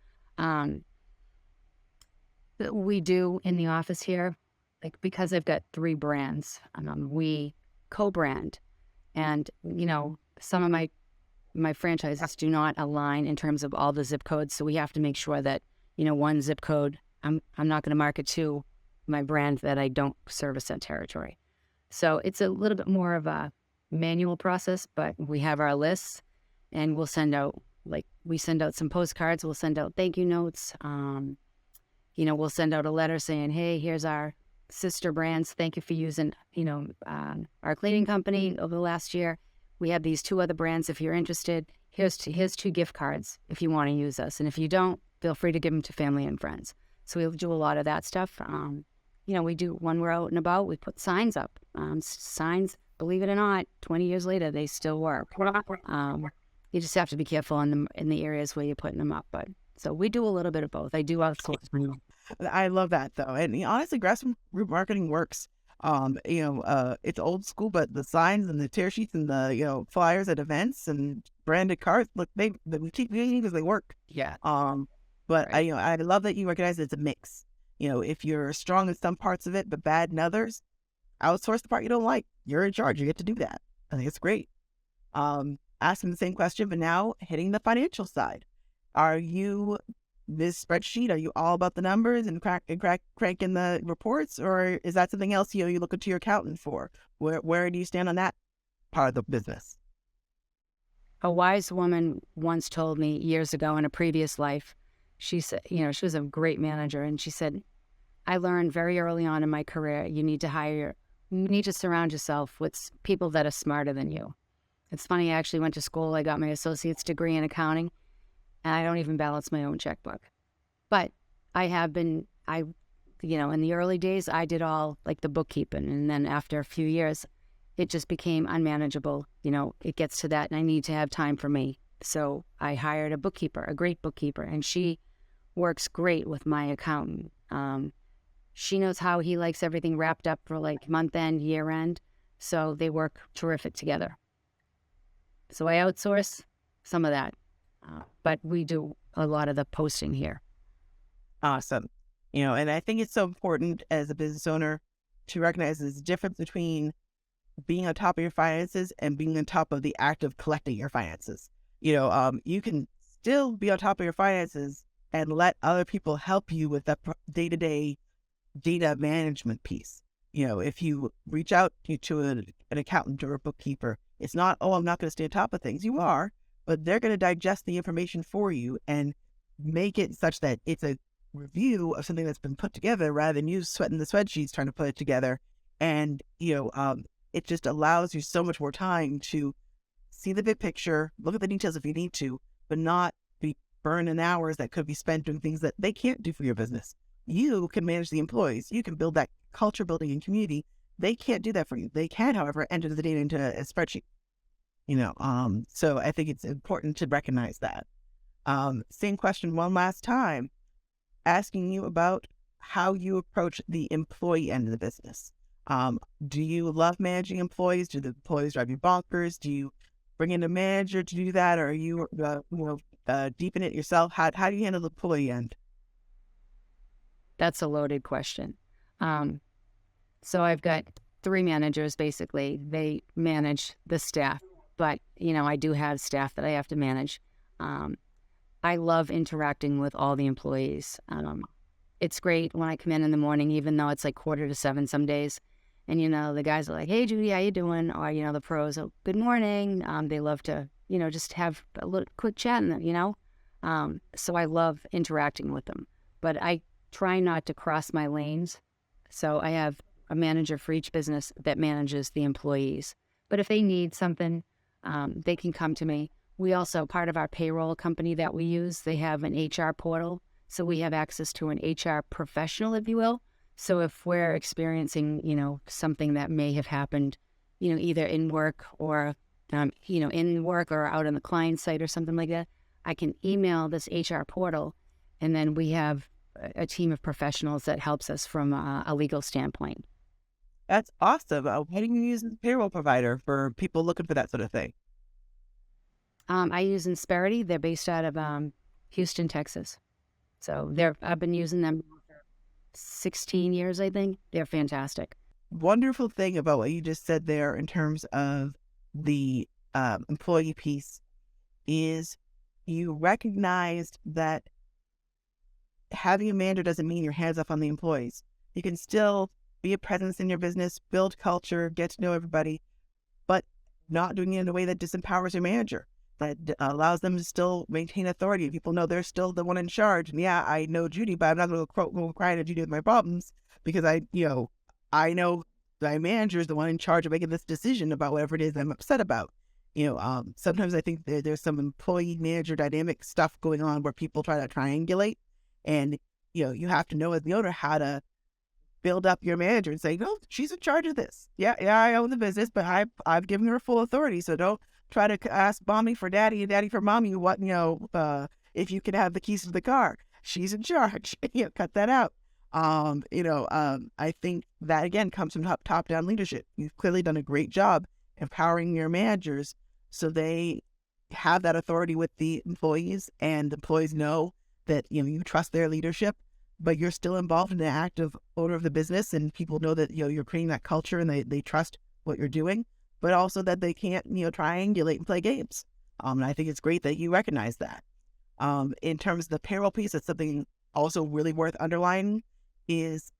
We do in the office here, like because I've got 3 brands, we co-brand. And, some of my franchises do not align in terms of all the zip codes. So we have to make sure that, one zip code, I'm not going to market to my brand that I don't service that territory. So it's a little bit more of a manual process, but we have our lists and we'll send out, we send out some postcards. We'll send out thank you notes. We'll send out a letter saying, hey, here's our sister brands. Thank you for using, our cleaning company over the last year. We have these 2 other brands. If you're interested, here's 2 gift cards if you want to use us. And if you don't, feel free to give them to family and friends. So we'll do a lot of that stuff. We do, when we're out and about, we put signs up. Signs, believe it or not, 20 years later, they still work. You just have to be careful in the areas where you're putting them up. But so we do a little bit of both. I do outsource.
I love that though. And honestly, grassroots marketing works. It's old school, but the signs and the tear sheets and the, flyers at events and branded cards, look, they keep using because they work.
Yeah.
But
right.
I love that you recognize it's a mix. If you're strong in some parts of it, but bad in others, outsource the part you don't like. You're in charge. You get to do that. I think it's great. Asking the same question, but now hitting the financial side. Are you this spreadsheet? Are you all about the numbers and cranking the reports, or is that something else you look to your accountant for? Where do you stand on that part of the business?
A wise woman once told me years ago in a previous life, she said, she was a great manager, and she said, I learned very early on in my career, you need to surround yourself with people that are smarter than you. It's funny, I actually went to school, I got my associate's degree in accounting, and I don't even balance my own checkbook. But in the early days, I did all like the bookkeeping, and then after a few years, it just became unmanageable. It gets to that, and I need to have time for me. So I hired a bookkeeper, a great bookkeeper, and she works great with my accountant. She knows how he likes everything wrapped up for like month end, year end. So they work terrific together. So I outsource some of that, but we do a lot of the posting here.
Awesome. And I think it's so important as a business owner to recognize there's a difference between being on top of your finances and being on top of the act of collecting your finances. You can still be on top of your finances and let other people help you with that day-to-day data management piece. If you reach out to an accountant or a bookkeeper, it's not, oh, I'm not going to stay on top of things. You are, but they're going to digest the information for you and make it such that it's a review of something that's been put together rather than you sweating the spreadsheets trying to put it together. And, it just allows you so much more time to see the big picture, look at the details if you need to, but not be burning hours that could be spent doing things that they can't do for your business. You can manage the employees. You can build that culture building and community. They can't do that for you. They can, however, enter the data into a spreadsheet. So I think it's important to recognize that. Same question one last time, asking you about how you approach the employee end of the business. Do you love managing employees? Do the employees drive you bonkers? Do you bring in a manager to do that? Or are you, deep in it yourself? How do you handle the employee end?
That's a loaded question. So I've got 3 managers, basically. They manage the staff, but, I do have staff that I have to manage. I love interacting with all the employees. It's great when I come in the morning, even though it's like 6:45 some days. And, the guys are like, hey, Judy, how you doing? Or, the pros, oh, good morning. They love to, just have a little quick chat, so I love interacting with them. But I try not to cross my lanes. So I have a manager for each business that manages the employees. But if they need something, they can come to me. We also, part of our payroll company that we use, they have an HR portal. So we have access to an HR professional, if you will. So if we're experiencing, something that may have happened, either in work or, in work or out on the client site or something like that, I can email this HR portal, and then we have a team of professionals that helps us from a legal standpoint.
That's awesome. How do you use a payroll provider for people looking for that sort of thing?
I use Insperity. They're based out of Houston, Texas. So I've been using them for 16 years, I think. They're fantastic.
Wonderful thing about what you just said there in terms of the employee piece is you recognized that having a manager doesn't mean your hands off on the employees. You can still be a presence in your business, build culture, get to know everybody, but not doing it in a way that disempowers your manager, that allows them to still maintain authority. People know they're still the one in charge. And yeah, I know Judy, but I'm not going to go crying to Judy with my problems because I know my manager is the one in charge of making this decision about whatever it is I'm upset about. Sometimes I think there's some employee manager dynamic stuff going on where people try to triangulate, and you have to know as the owner how to build up your manager and say, no, she's in charge of this. Yeah, I own the business, but I've given her full authority. So don't try to ask mommy for daddy and daddy for mommy what, if you can have the keys to the car. She's in charge. Cut that out. I think that again comes from top-down leadership. You've clearly done a great job empowering your managers so they have that authority with the employees, and the employees know that you trust their leadership, but you're still involved in the active owner of the business, and people know that you're creating that culture and they trust what you're doing, but also that they can't triangulate and play games. And I think it's great that you recognize that. In terms of the payroll piece, it's something also really worth underlining is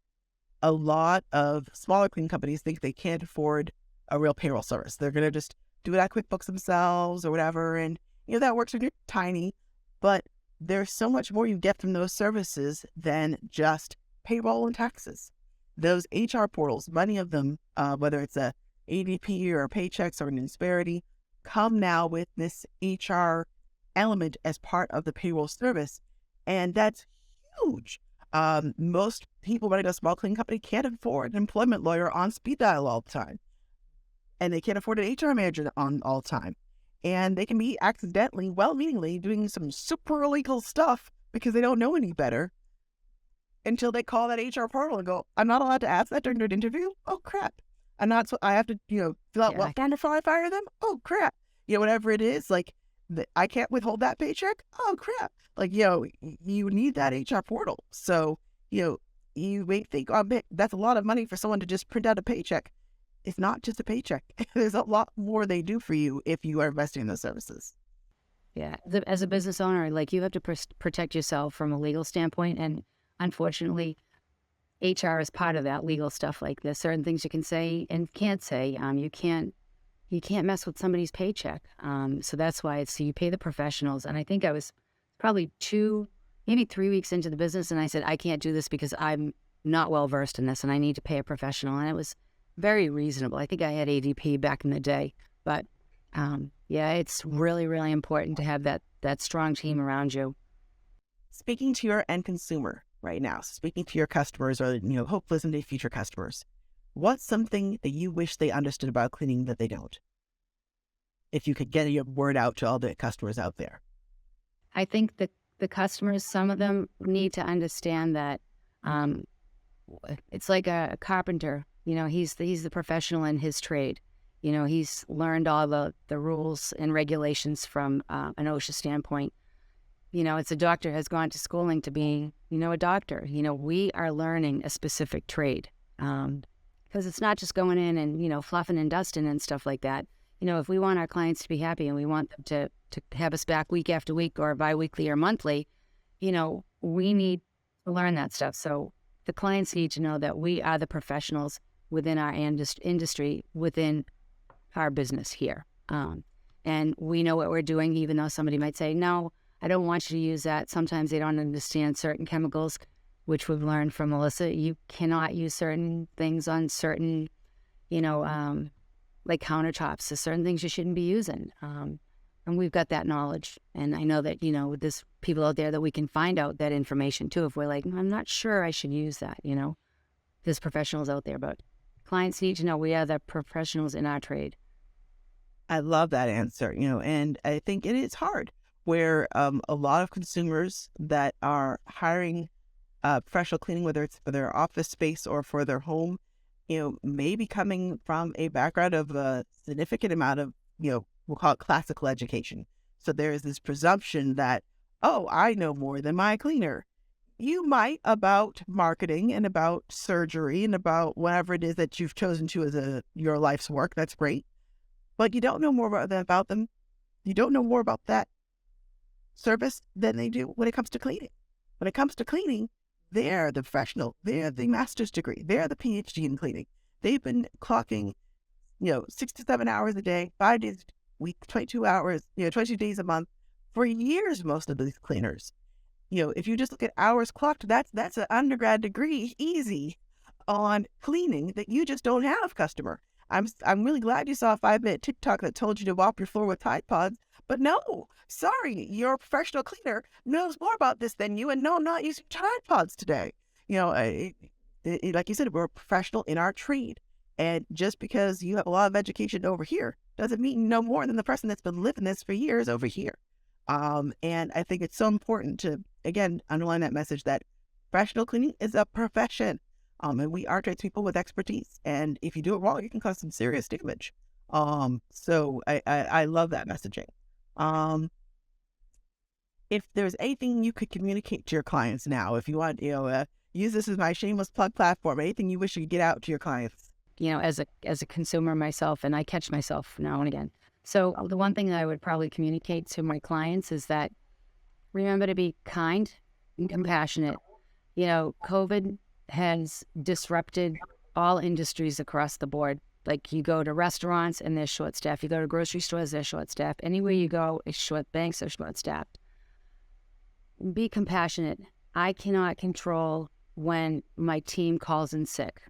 a lot of smaller cleaning companies think they can't afford a real payroll service. They're going to just do it at QuickBooks themselves or whatever. And, that works when you're tiny, but there's so much more you get from those services than just payroll and taxes. Those HR portals, many of them, whether it's a ADP or Paychex or an Insperity, come now with this HR element as part of the payroll service. And that's huge. Most people running a small cleaning company can't afford an employment lawyer on speed dial all the time. And they can't afford an HR manager on all the time. And they can be accidentally, well-meaningly, doing some super illegal stuff because they don't know any better until they call that HR portal and go, I'm not allowed to ask that during an interview? Oh, crap. And that's what I have to, fill out what form before I fire them? Oh, crap. Whatever it is, like, I can't withhold that paycheck? Oh, crap. Like, you need that HR portal. So, you may think, oh, man, that's a lot of money for someone to just print out a paycheck. It's not just a paycheck. There's a lot more they do for you if you are investing in those services.
Yeah. As a business owner, like, you have to protect yourself from a legal standpoint. And unfortunately, HR is part of that legal stuff. Like, there's certain things you can say and can't say. You can't mess with somebody's paycheck. So that's why you pay the professionals. And I think I was probably maybe 3 weeks into the business, and I said, I can't do this because I'm not well versed in this and I need to pay a professional. And it was very reasonable. I think I had ADP back in the day, but it's really, really important to have that strong team around you.
Speaking to your end consumer right now, speaking to your customers or, hopefully someday future customers, what's something that you wish they understood about cleaning that they don't? If you could get your word out to all the customers out there.
I think that the customers, some of them need to understand that it's like a carpenter. He's the professional in his trade. He's learned all the rules and regulations from an OSHA standpoint. It's a doctor has gone to schooling to being, a doctor. We are learning a specific trade. Because it's not just going in and, fluffing and dusting and stuff like that. If we want our clients to be happy and we want them to have us back week after week or bi-weekly or monthly, we need to learn that stuff. So the clients need to know that we are the professionals within our industry, within our business here. And we know what we're doing, even though somebody might say, no, I don't want you to use that. Sometimes they don't understand certain chemicals, which we've learned from Melissa. You cannot use certain things on certain, like countertops. There's certain things you shouldn't be using. And we've got that knowledge. And I know that, there's people out there that we can find out that information too. If we're like, I'm not sure I should use that, there's professionals out there, but clients need to know we are the professionals in our trade.
I love that answer, and I think it is hard where a lot of consumers that are hiring professional cleaning, whether it's for their office space or for their home, may be coming from a background of a significant amount of, we'll call it classical education. So there is this presumption that, oh, I know more than my cleaner. You might about marketing and about surgery and about whatever it is that you've chosen to as your life's work. That's great. But you don't know more about them. You don't know more about that service than they do when it comes to cleaning. When it comes to cleaning, they're the professional. They're the master's degree. They're the PhD in cleaning. They've been clocking, 6 to 7 hours a day, 5 days a week, 22 hours, 22 days a month for years, most of these cleaners. If you just look at hours clocked, that's an undergrad degree easy on cleaning that you just don't have, customer. I'm really glad you saw a 5-minute TikTok that told you to mop your floor with Tide Pods, but no, sorry, your professional cleaner knows more about this than you, and no, I'm not using Tide Pods today. Like you said, we're a professional in our trade, and just because you have a lot of education over here doesn't mean you know more than the person that's been living this for years over here. And I think it's so important to, again, underline that message that professional cleaning is a profession. And we are tradespeople with expertise. And if you do it wrong, you can cause some serious damage. So I love that messaging. If there's anything you could communicate to your clients now, if you want, use this as my shameless plug platform, anything you wish you could get out to your clients.
As a consumer myself, and I catch myself now and again. So the one thing that I would probably communicate to my clients is that remember to be kind and compassionate. COVID has disrupted all industries across the board. Like you go to restaurants and they're short staffed. You go to grocery stores, they're short staffed. Anywhere you go, it's short. Banks are short staffed. Be compassionate. I cannot control when my team calls in sick.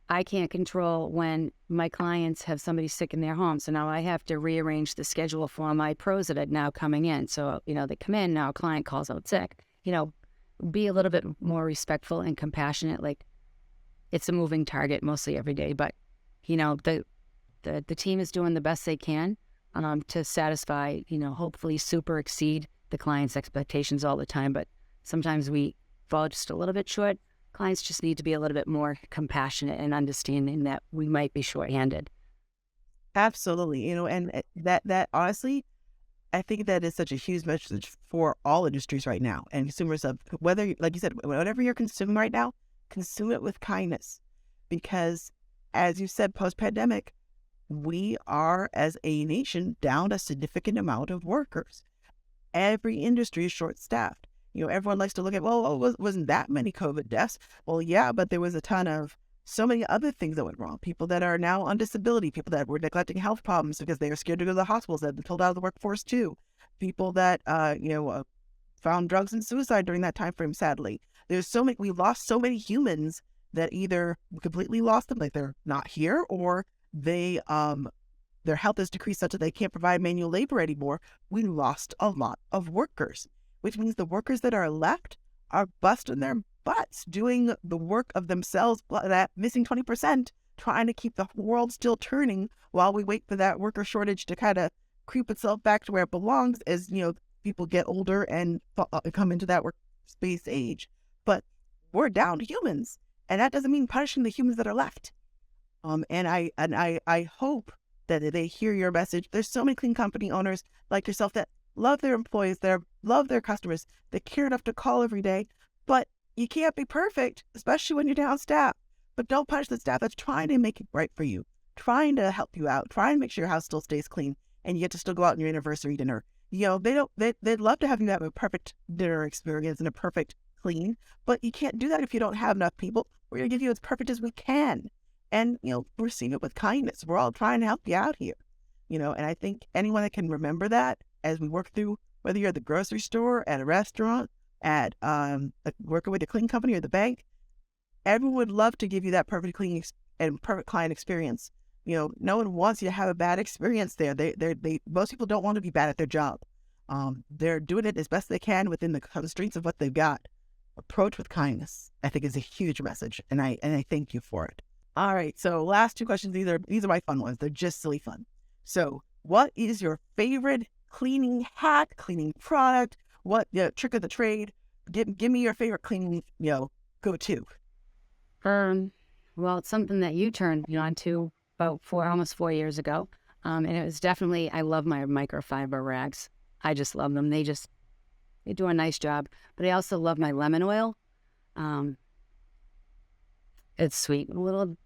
I can't control when my clients have somebody sick in their home. So now I have to rearrange the schedule for my pros that are now coming in. So, they come in, now a client calls out sick. Be a little bit more respectful and compassionate. Like, it's a moving target mostly every day, but the team is doing the best they can to satisfy, hopefully super exceed the client's expectations all the time. But sometimes we fall just a little bit short. Clients just need to be a little bit more compassionate and understanding that we might be shorthanded.
Absolutely. And that honestly, I think that is such a huge message for all industries right now, and consumers of whether, like you said, whatever you're consuming right now, consume it with kindness, because as you said, post-pandemic, we are as a nation down a significant amount of workers. Every industry is short-staffed. Everyone likes to look at, wasn't that many COVID deaths? Well, yeah, but there was a ton of so many other things that went wrong. People that are now on disability, people that were neglecting health problems because they were scared to go to the hospitals, that have been pulled out of the workforce too. People that, found drugs and suicide during that time frame, sadly. We lost so many humans that either completely lost them, like they're not here, or they, their health has decreased such that they can't provide manual labor anymore. We lost a lot of workers, which means the workers that are left are busting their butts doing the work of themselves, that missing 20%, trying to keep the world still turning while we wait for that worker shortage to kind of creep itself back to where it belongs as, people get older and come into that workspace age. But we're down to humans, and that doesn't mean punishing the humans that are left. And I hope that they hear your message. There's so many clean company owners like yourself that love their employees, that love their customers, that care enough to call every day. But you can't be perfect, especially when you're down staff. But don't punish the staff that's trying to make it right for you, trying to help you out, trying to make sure your house still stays clean, and you get to still go out on your anniversary dinner. They'd love to have you have a perfect dinner experience and a perfect clean, but you can't do that if you don't have enough people. We're going to give you as perfect as we can. And, receive it with kindness. We're all trying to help you out here, and I think anyone that can remember that as we work through, whether you're at the grocery store, at a restaurant, at working with a cleaning company or the bank, everyone would love to give you that perfect cleaning and perfect client experience. No one wants you to have a bad experience there. Most people don't want to be bad at their job. They're doing it as best they can within the constraints of what they've got. Approach with kindness, I think, is a huge message, and I thank you for it. All right, so last two questions. These are my fun ones. They're just silly fun. So, what is your favorite cleaning hack, cleaning product? What trick of the trade? Give me your favorite cleaning, go-to.
Well, it's something that you turned me on to about almost 4 years ago, and it was definitely, I love my microfiber rags. I just love them. They do a nice job. But I also love my lemon oil. It's sweet. A little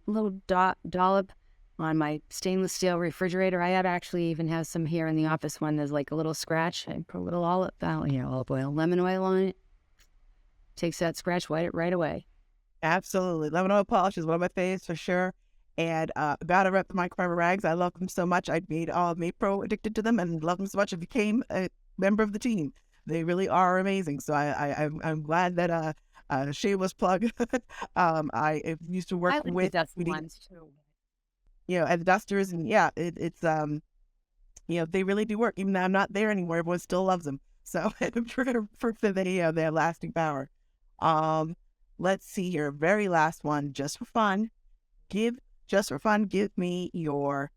dollop on my stainless steel refrigerator. I actually even have some here in the office when there's like a little scratch. I put a little olive oil, lemon oil on it. Takes that scratch right away.
Absolutely. Lemon oil polish is one of my favorites for sure. And gotta rep the microfiber rags. I love them so much. I made Pro addicted to them and love them so much I became a member of the team. They really are amazing. So I'm glad that shameless plug. I used to work with
the dust ones too.
And the dusters, and it's they really do work. Even though I'm not there anymore, everyone still loves them. So I'm sure for their lasting power. Let's see here. Very last one, just for fun. Give me your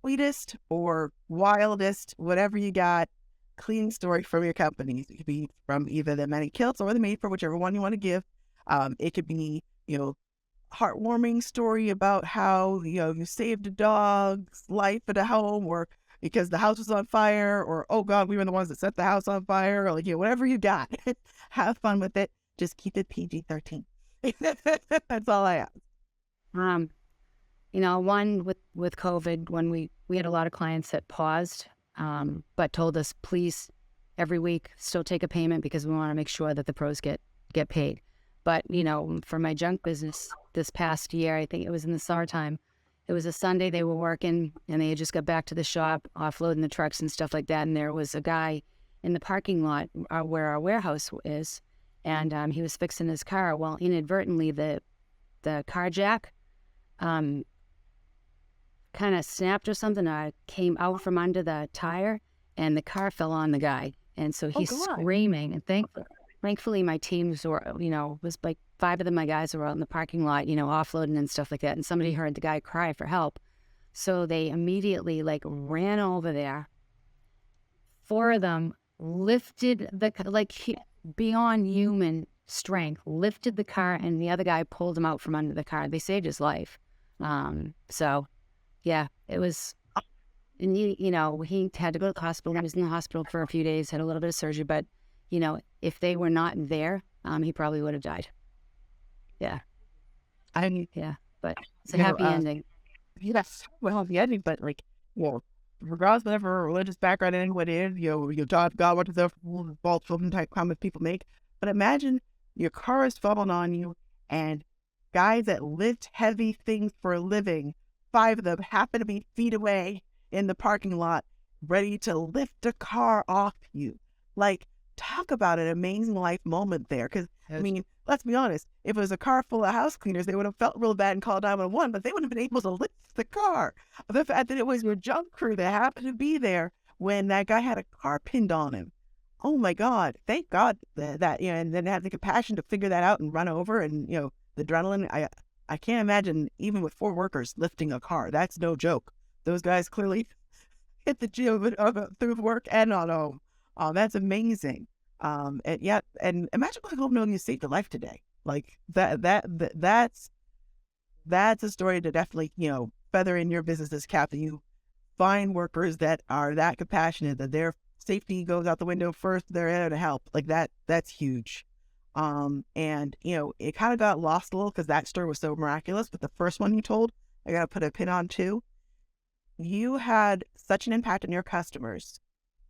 sweetest or wildest, whatever you got, cleaning story from your company. It could be from either the many kilts or the maid for, whichever one you want to give. It could be, heartwarming story about how, you saved a dog's life at a home, or because the house was on fire, or, oh God, we were the ones that set the house on fire, or whatever you got. Have fun with it. Just keep it PG-13. That's all I ask.
One with COVID, when we had a lot of clients that paused, but told us, please, every week, still take a payment because we want to make sure that the pros get paid. But, for my junk business this past year, I think it was in the summertime, It was a Sunday, they were working, and they had just got back to the shop, offloading the trucks and stuff like that. And there was a guy in the parking lot where our warehouse is, and he was fixing his car. Well, inadvertently, the car jack kind of snapped or something, came out from under the tire, and the car fell on the guy. And so he's screaming. And thankfully, my teams were, was like 5 of my guys were out in the parking lot, offloading and stuff like that. And somebody heard the guy cry for help. So they immediately ran over there. 4 of them lifted beyond human strength, lifted the car, and the other guy pulled him out from under the car. They saved his life. So yeah, it was, and he had to go to the hospital. He was in the hospital for a few days, had a little bit of surgery, but if they were not there, he probably would have died. Yeah. But it's a happy ending.
Yes, well, the ending, but regardless of whatever religious background anyone is, your God, what is the false children type comments people make. But imagine your car is falling on you, and guys that lift heavy things for a living, 5 of them happen to be feet away in the parking lot, ready to lift a car off you. Talk about an amazing life moment there. Because, let's be honest, if it was a car full of house cleaners, they would have felt real bad and called 911, but they wouldn't have been able to lift the car. The fact that it was your junk crew that happened to be there when that guy had a car pinned on him. Oh my God. Thank God that and then have the compassion to figure that out and run over, and, the adrenaline. I can't imagine, even with 4 workers, lifting a car. That's no joke. Those guys clearly hit the gym through work and on home. That's amazing. And imagine going home knowing you saved a life today. That's a story to definitely, feather in your business's cap, that you find workers that are that compassionate, that their safety goes out the window first, they're there to help. That's huge. And it kind of got lost a little because that story was so miraculous, but the first one you told, I got to put a pin on too. You had such an impact on your customers,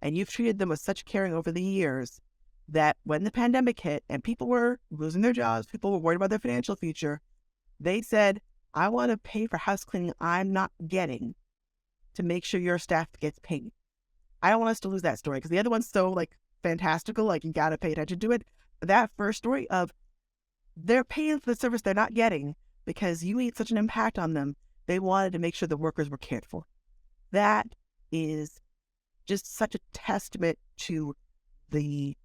and you've treated them with such caring over the years, that when the pandemic hit and people were losing their jobs, people were worried about their financial future, they said, I want to pay for house cleaning I'm not getting to make sure your staff gets paid. I don't want us to lose that story, because the other one's so fantastical, you got to pay attention to it. But that first story of they're paying for the service they're not getting because you made such an impact on them, they wanted to make sure the workers were cared for. That is just such a testament to the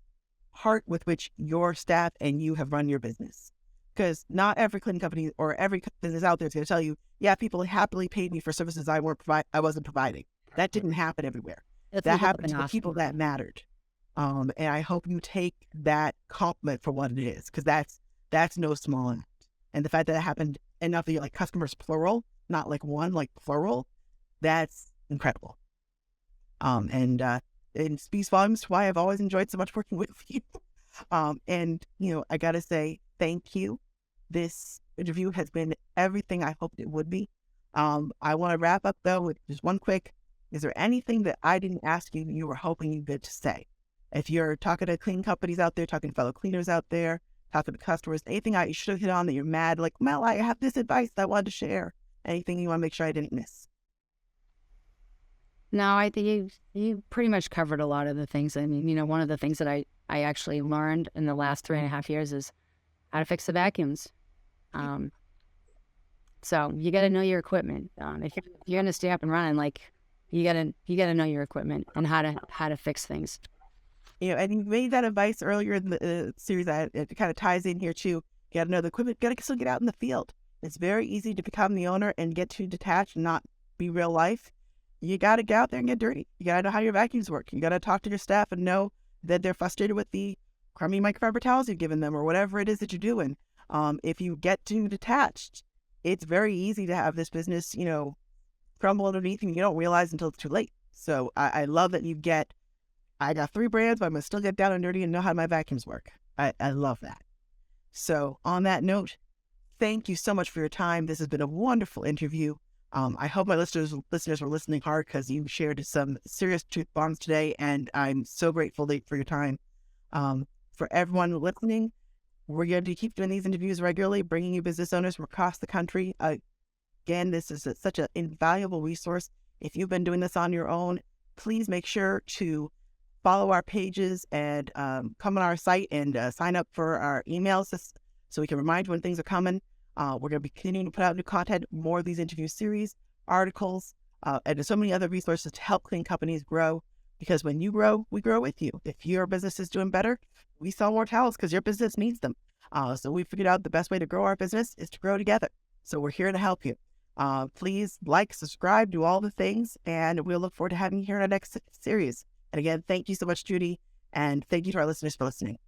heart with which your staff and you have run your business. Because not every cleaning company or every business out there is going to tell you, yeah, people happily paid me for services I wasn't providing. That didn't happen everywhere. That happened to the people that mattered. And I hope you take that compliment for what it is, because that's no small act. And the fact that it happened enough that you're customers plural, not one, plural, that's incredible. And it speaks volumes to why I've always enjoyed so much working with you. And I got to say thank you. This interview has been everything I hoped it would be. I want to wrap up though with just one quick, is there anything that I didn't ask you you were hoping you get to say? If you're talking to cleaning companies out there, talking to fellow cleaners out there, talking to customers, anything I should have hit on that you're mad, Mel, I have this advice I wanted to share. Anything you want to make sure I didn't miss?
No, I think you pretty much covered a lot of the things. I mean, one of the things that I actually learned in the last 3.5 years is how to fix the vacuums. So you got to know your equipment. If you're going to stay up and running, you got to know your equipment and how to fix things.
And you made that advice earlier in the series that it kind of ties in here too. You got to know the equipment, got to still get out in the field. It's very easy to become the owner and get too detached and not be real life. You got to get out there and get dirty. You got to know how your vacuums work. You got to talk to your staff and know that they're frustrated with the crummy microfiber towels you've given them or whatever it is that you're doing. If you get too detached, it's very easy to have this business, crumble underneath and you don't realize until it's too late. So I love that I got 3 brands, but I'm going to still get down and dirty and know how my vacuums work. I love that. So on that note, thank you so much for your time. This has been a wonderful interview. I hope my listeners were listening hard, because you shared some serious truth bombs today, and I'm so grateful for your time. For everyone listening, we're going to keep doing these interviews regularly, bringing you business owners from across the country. Again, this is such an invaluable resource. If you've been doing this on your own, please make sure to follow our pages and come on our site and sign up for our emails so we can remind you when things are coming. We're going to be continuing to put out new content, more of these interview series, articles, and there's so many other resources to help cleaning companies grow. Because when you grow, we grow with you. If your business is doing better, we sell more towels because your business needs them. So we figured out the best way to grow our business is to grow together. So we're here to help you. Please like, subscribe, do all the things, and we'll look forward to having you here in our next series. And again, thank you so much, Judy, and thank you to our listeners for listening.